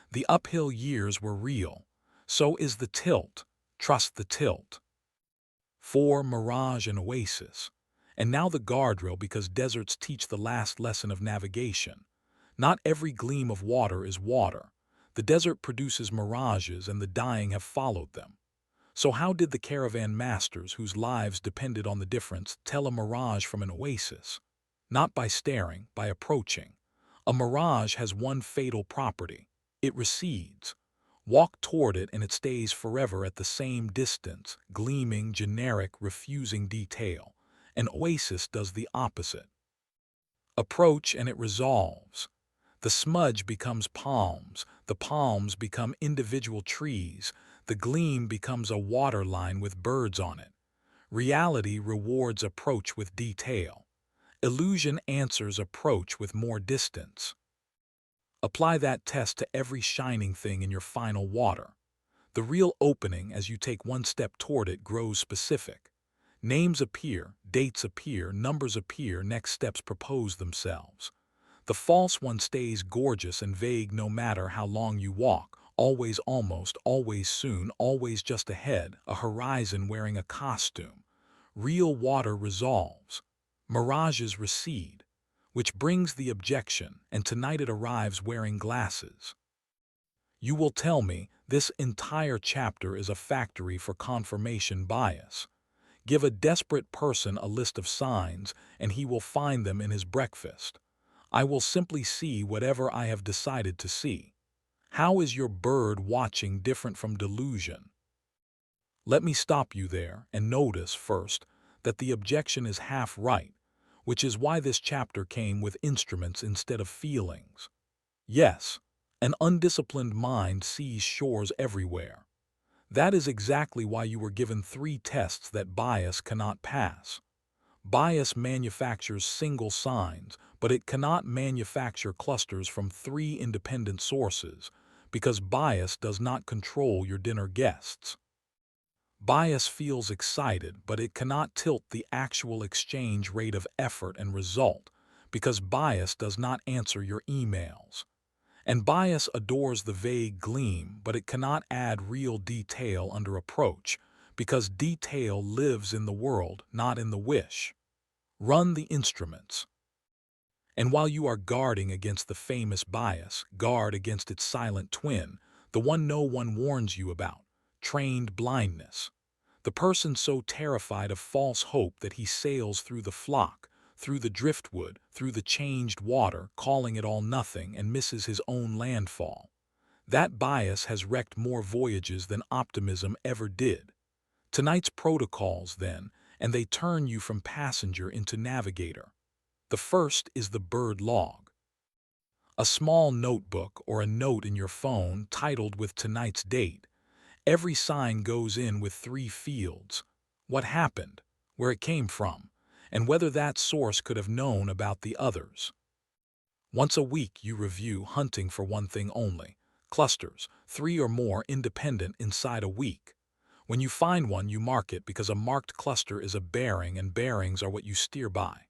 The uphill years were real. So is the tilt. Trust the tilt. 4. Mirage and oasis. And now the guardrail, because deserts teach the last lesson of navigation. Not every gleam of water is water. The desert produces mirages, and the dying have followed them. So how did the caravan masters, whose lives depended on the difference, tell a mirage from an oasis? Not by staring, by approaching. A mirage has one fatal property. It recedes. Walk toward it and it stays forever at the same distance, gleaming, generic, refusing detail. An oasis does the opposite. Approach and it resolves. The smudge becomes palms, the palms become individual trees, the gleam becomes a waterline with birds on it. Reality rewards approach with detail. Illusion answers approach with more distance. Apply that test to every shining thing in your final water. The real opening, as you take one step toward it, grows specific. Names appear, dates appear, numbers appear, next steps propose themselves. The false one stays gorgeous and vague no matter how long you walk, always almost, always soon, always just ahead, a horizon wearing a costume. Real water resolves. Mirages recede. Which brings the objection, and tonight it arrives wearing glasses. You will tell me this entire chapter is a factory for confirmation bias. Give a desperate person a list of signs, and he will find them in his breakfast. I will simply see whatever I have decided to see. How is your bird watching different from delusion? Let me stop you there and notice first that the objection is half right, which is why this chapter came with instruments instead of feelings. Yes, an undisciplined mind sees shores everywhere. That is exactly why you were given 3 tests that bias cannot pass. Bias manufactures single signs, but it cannot manufacture clusters from 3 independent sources, because bias does not control your dinner guests. Bias feels excited, but it cannot tilt the actual exchange rate of effort and result, because bias does not answer your emails. And bias adores the vague gleam, but it cannot add real detail under approach, because detail lives in the world, not in the wish. Run the instruments. And while you are guarding against the famous bias, guard against its silent twin, the one no one warns you about, trained blindness. The person so terrified of false hope that he sails through the flock, through the driftwood, through the changed water, calling it all nothing, and misses his own landfall. That bias has wrecked more voyages than optimism ever did. Tonight's protocols, then, and they turn you from passenger into navigator. The first is the bird log. A small notebook or a note in your phone titled with tonight's date. Every sign goes in with 3 fields: what happened, where it came from, and whether that source could have known about the others. Once a week you review, hunting for one thing only: clusters, 3 or more independent inside a week. When you find one, you mark it, because a marked cluster is a bearing, and bearings are what you steer by.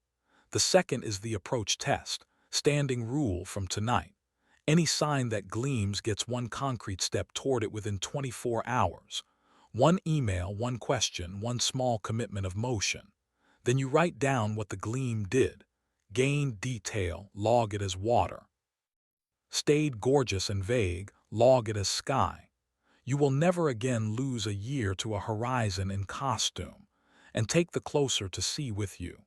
The second is the approach test, standing rule from tonight. Any sign that gleams gets one concrete step toward it within 24 hours. One email, one question, one small commitment of motion. Then you write down what the gleam did. Gained detail, log it as water. Stayed gorgeous and vague, log it as sky. You will never again lose a year to a horizon in costume, and take the closer to sea with you.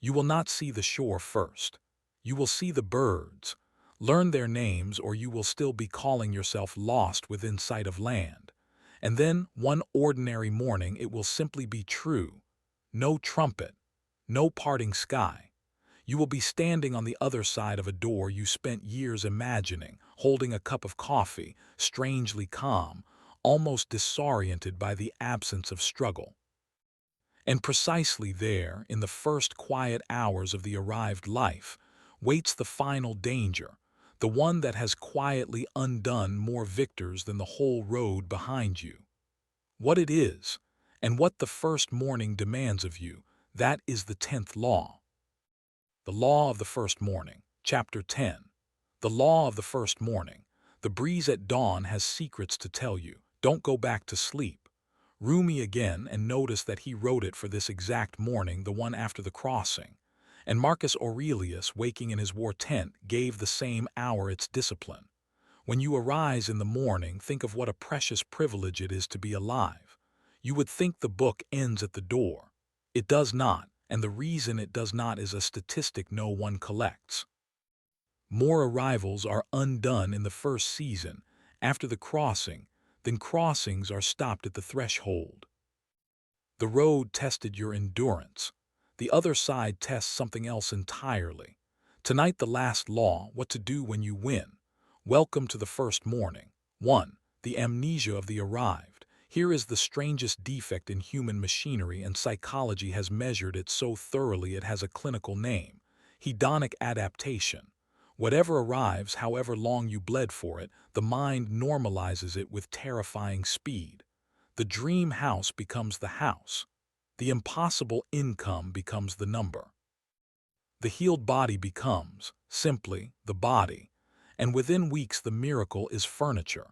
You will not see the shore first. You will see the birds. Learn their names, or you will still be calling yourself lost within sight of land. And then, one ordinary morning, it will simply be true. No trumpet, no parting sky. You will be standing on the other side of a door you spent years imagining, holding a cup of coffee, strangely calm, almost disoriented by the absence of struggle. And precisely there, in the first quiet hours of the arrived life, waits the final danger, the one that has quietly undone more victors than the whole road behind you. What it is, and what the first morning demands of you, that is the 10th law. The Law of the First Morning, Chapter 10. The Law of the First Morning. The breeze at dawn has secrets to tell you. Don't go back to sleep. Rumi again, and notice that he wrote it for this exact morning, the one after the crossing. And Marcus Aurelius, waking in his war tent, gave the same hour its discipline. When you arise in the morning, think of what a precious privilege it is to be alive. You would think the book ends at the door. It does not, and the reason it does not is a statistic no one collects. More arrivals are undone in the first season, after the crossing, than crossings are stopped at the threshold. The road tested your endurance. The other side tests something else entirely. Tonight the last law, what to do when you win. Welcome to the first morning. 1. The amnesia of the arrived. Here is the strangest defect in human machinery, and psychology has measured it so thoroughly it has a clinical name. Hedonic adaptation. Whatever arrives, however long you bled for it, the mind normalizes it with terrifying speed. The dream house becomes the house. The impossible income becomes the number. The healed body becomes, simply, the body, and within weeks the miracle is furniture.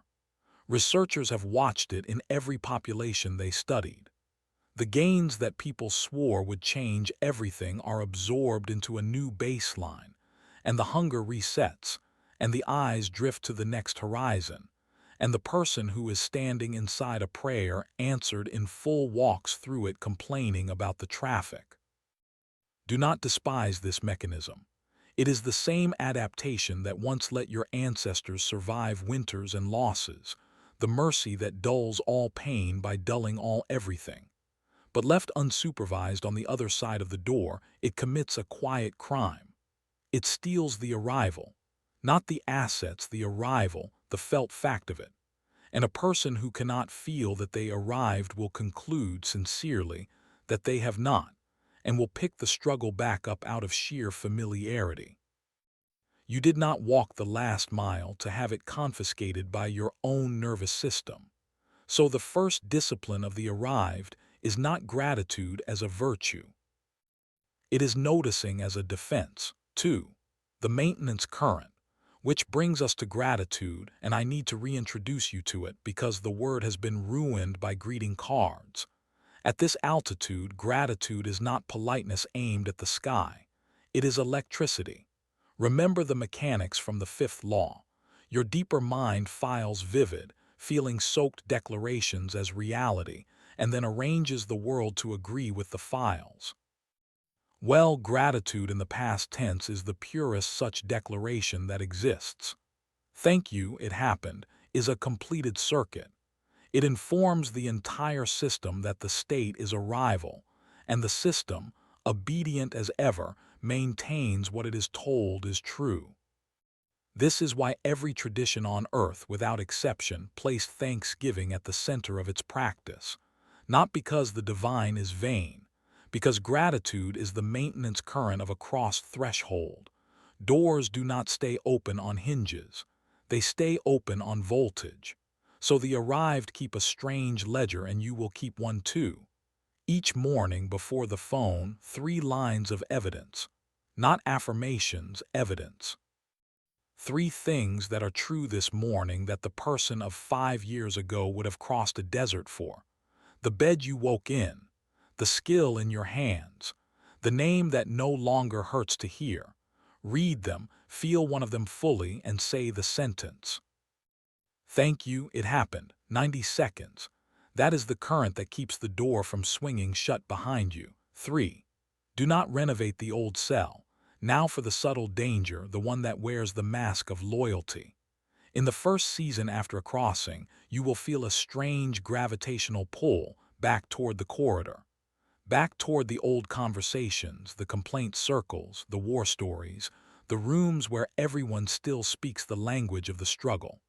Researchers have watched it in every population they studied. The gains that people swore would change everything are absorbed into a new baseline, and the hunger resets, and the eyes drift to the next horizon, and the person who is standing inside a prayer answered in full walks through it complaining about the traffic. Do not despise this mechanism. It is the same adaptation that once let your ancestors survive winters and losses, the mercy that dulls all pain by dulling all everything. But left unsupervised on the other side of the door, it commits a quiet crime. It steals the arrival, not the assets, the arrival, the felt fact of it. And a person who cannot feel that they arrived will conclude sincerely that they have not, and will pick the struggle back up out of sheer familiarity. You did not walk the last mile to have it confiscated by your own nervous system. So the first discipline of the arrived is not gratitude as a virtue. It is noticing as a defense. 2. The maintenance current, which brings us to gratitude, and I need to reintroduce you to it because the word has been ruined by greeting cards. At this altitude, gratitude is not politeness aimed at the sky. It is electricity. Remember the mechanics from the 5th law. Your deeper mind files vivid, feeling-soaked declarations as reality, and then arranges the world to agree with the files. Well, gratitude in the past tense is the purest such declaration that exists. Thank you, it happened, is a completed circuit. It informs the entire system that the state is arrival, and the system, obedient as ever, maintains what it is told is true. This is why every tradition on earth, without exception, placed thanksgiving at the center of its practice. Not because the divine is vain, because gratitude is the maintenance current of a crossed threshold. Doors do not stay open on hinges. They stay open on voltage. So the arrived keep a strange ledger, and you will keep one too. Each morning before the phone, 3 lines of evidence. Not affirmations, evidence. 3 things that are true this morning that the person of 5 years ago would have crossed a desert for. The bed you woke in, the skill in your hands, the name that no longer hurts to hear. Read them, feel one of them fully, and say the sentence. Thank you, it happened. 90 seconds. That is the current that keeps the door from swinging shut behind you. 3. Do not renovate the old cell. Now for the subtle danger, the one that wears the mask of loyalty. In the first season after a crossing, you will feel a strange gravitational pull back toward the corridor. Back toward the old conversations, the complaint circles, the war stories, the rooms where everyone still speaks the language of the struggle.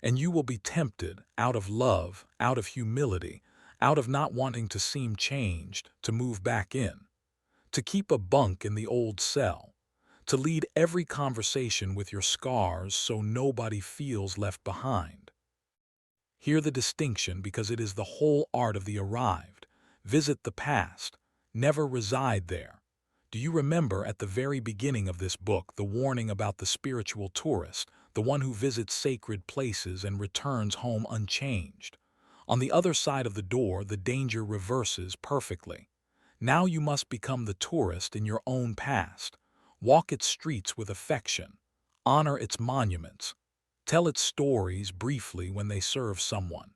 And you will be tempted, out of love, out of humility, out of not wanting to seem changed, to move back in, to keep a bunk in the old cell, to lead every conversation with your scars so nobody feels left behind. Hear the distinction, because it is the whole art of the arrived. Visit the past, never reside there. Do you remember at the very beginning of this book the warning about the spiritual tourist, the one who visits sacred places and returns home unchanged? On the other side of the door, the danger reverses perfectly. Now you must become the tourist in your own past. Walk its streets with affection. Honor its monuments. Tell its stories briefly when they serve someone.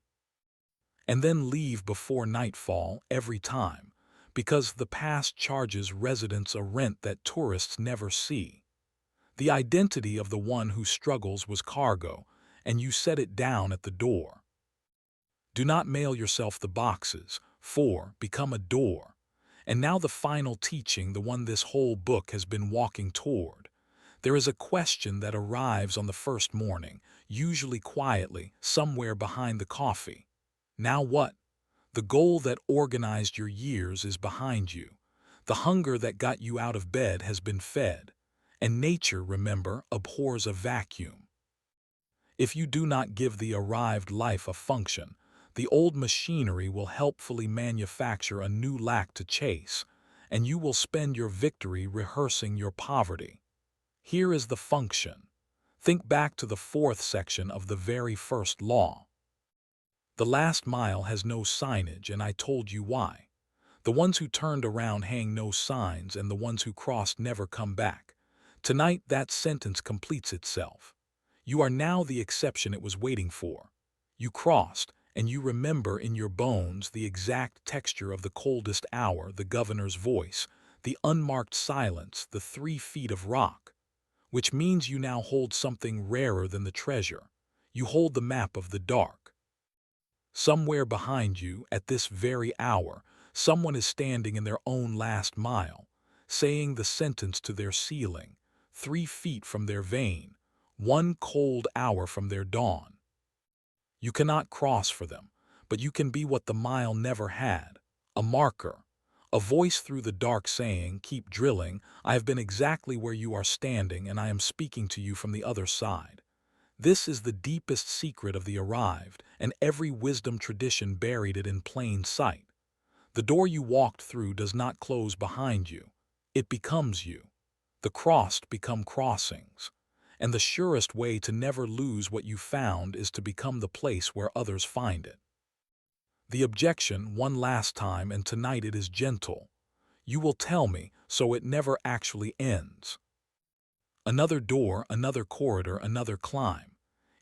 And then leave before nightfall every time, because the past charges residents a rent that tourists never see. The identity of the one who struggles was cargo, and you set it down at the door. Do not mail yourself the boxes, for become a door. And now the final teaching, the one this whole book has been walking toward. There is a question that arrives on the first morning, usually quietly, somewhere behind the coffee. Now what? The goal that organized your years is behind you. The hunger that got you out of bed has been fed. And nature, remember, abhors a vacuum. If you do not give the arrived life a function, the old machinery will helpfully manufacture a new lack to chase, and you will spend your victory rehearsing your poverty. Here is the function. Think back to the 4th section of the very first law. The last mile has no signage, and I told you why. The ones who turned around hang no signs, and the ones who crossed never come back. Tonight that sentence completes itself. You are now the exception it was waiting for. You crossed, and you remember in your bones the exact texture of the coldest hour, the governor's voice, the unmarked silence, the 3 feet of rock. Which means you now hold something rarer than the treasure. You hold the map of the dark. Somewhere behind you, at this very hour, someone is standing in their own last mile, saying the sentence to their ceiling, 3 feet from their vein, 1 cold hour from their dawn. You cannot cross for them, but you can be what the mile never had, a marker, a voice through the dark saying, keep drilling, I have been exactly where you are standing, and I am speaking to you from the other side. This is the deepest secret of the arrived, and every wisdom tradition buried it in plain sight. The door you walked through does not close behind you. It becomes you. The crossed become crossings. And the surest way to never lose what you found is to become the place where others find it. The objection, one last time, and tonight it is gentle. You will tell me, so it never actually ends. Another door, another corridor, another climb.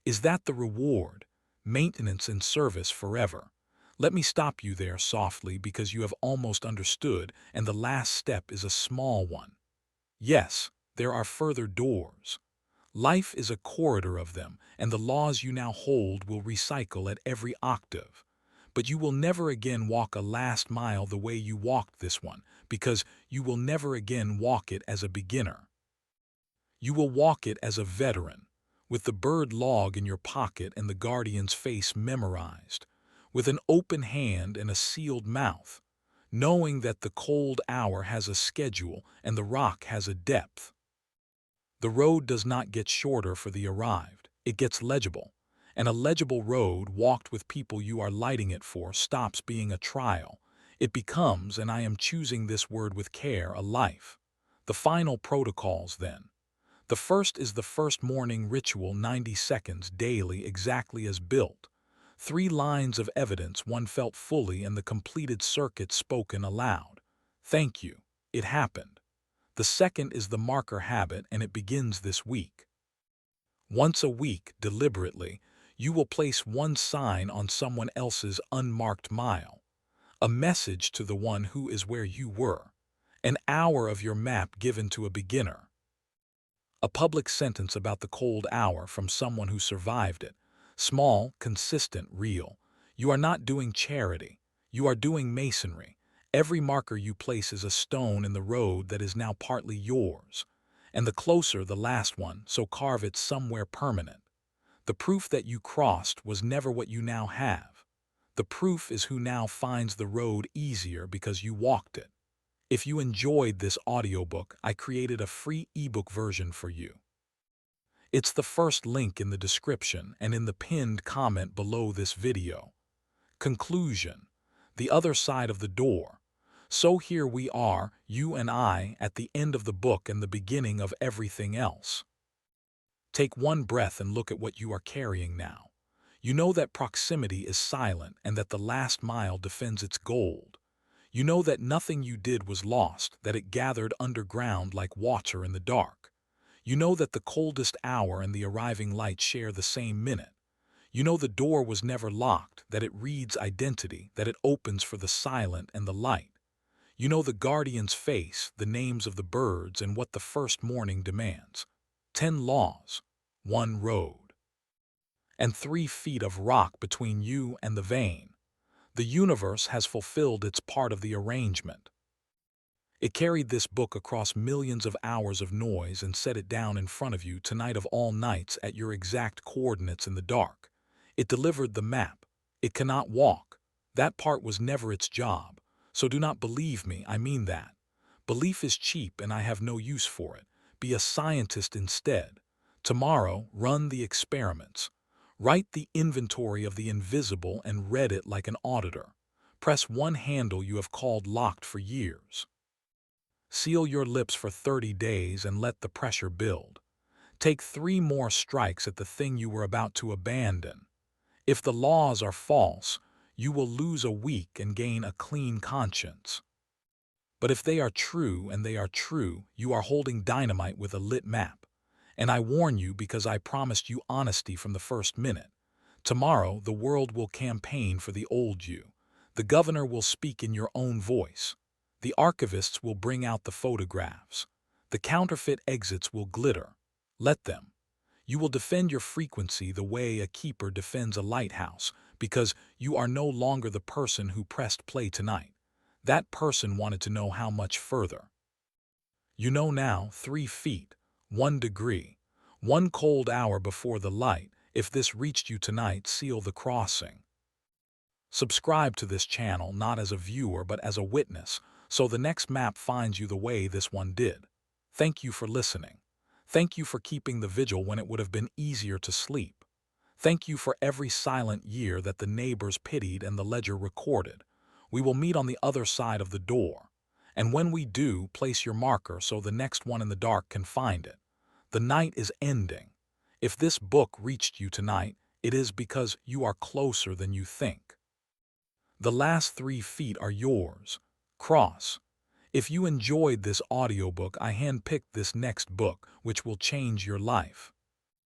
Is that the reward? Maintenance and service forever. Let me stop you there softly, because you have almost understood, and the last step is a small one. Yes, there are further doors. Life is a corridor of them, and the laws you now hold will recycle at every octave. But you will never again walk a last mile the way you walked this one, because you will never again walk it as a beginner. You will walk it as a veteran, with the bird log in your pocket and the guardian's face memorized, with an open hand and a sealed mouth, knowing that the cold hour has a schedule and the rock has a depth. The road does not get shorter for the arrived, it gets legible, and a legible road walked with people you are lighting it for stops being a trial. It becomes, and I am choosing this word with care, a life. The final protocols, then. The first is the first morning ritual, 90 seconds daily, exactly as built. 3 lines of evidence one felt fully and the completed circuit spoken aloud. Thank you. It happened. The second is the marker habit, and it begins this week. Once a week, deliberately, you will place one sign on someone else's unmarked mile. A message to the one who is where you were. An hour of your map given to a beginner. A public sentence about the cold hour from someone who survived it. Small, consistent, real. You are not doing charity. You are doing masonry. Every marker you place is a stone in the road that is now partly yours. And the closer the last one, so carve it somewhere permanent. The proof that you crossed was never what you now have. The proof is who now finds the road easier because you walked it. If you enjoyed this audiobook, I created a free ebook version for you. It's the first link in the description and in the pinned comment below this video. Conclusion: the other side of the door. So here we are, you and I, at the end of the book and the beginning of everything else. Take one breath and look at what you are carrying now. You know that proximity is silent and that the last mile defends its gold. You know that nothing you did was lost, that it gathered underground like water in the dark. You know that the coldest hour and the arriving light share the same minute. You know the door was never locked, that it reads identity, that it opens for the silent and the light. You know the guardian's face, the names of the birds, and what the first morning demands. 10 laws, 1 road, and 3 feet of rock between you and the vein. The universe has fulfilled its part of the arrangement. It carried this book across millions of hours of noise and set it down in front of you tonight of all nights at your exact coordinates in the dark. It delivered the map. It cannot walk. That part was never its job. So do not believe me, I mean that. Belief is cheap and I have no use for it. Be a scientist instead. Tomorrow, run the experiments. Write the inventory of the invisible and read it like an auditor. Press one handle you have called locked for years. Seal your lips for 30 days and let the pressure build. Take 3 more strikes at the thing you were about to abandon. If the laws are false, you will lose a week and gain a clean conscience. But if they are true, and they are true, you are holding dynamite with a lit map. And I warn you because I promised you honesty from the first minute. Tomorrow, the world will campaign for the old you. The governor will speak in your own voice. The archivists will bring out the photographs. The counterfeit exits will glitter. Let them. You will defend your frequency the way a keeper defends a lighthouse, because you are no longer the person who pressed play tonight. That person wanted to know how much further. You know now 3 feet, 1 degree, 1 cold hour before the light. If this reached you tonight, seal the crossing. Subscribe to this channel not as a viewer but as a witness, so the next map finds you the way this one did. Thank you for listening. Thank you for keeping the vigil when it would have been easier to sleep. Thank you for every silent year that the neighbors pitied and the ledger recorded. We will meet on the other side of the door. And when we do, place your marker so the next one in the dark can find it. The night is ending. If this book reached you tonight, it is because you are closer than you think. The last 3 feet are yours. Cross. If you enjoyed this audiobook, I handpicked this next book, which will change your life.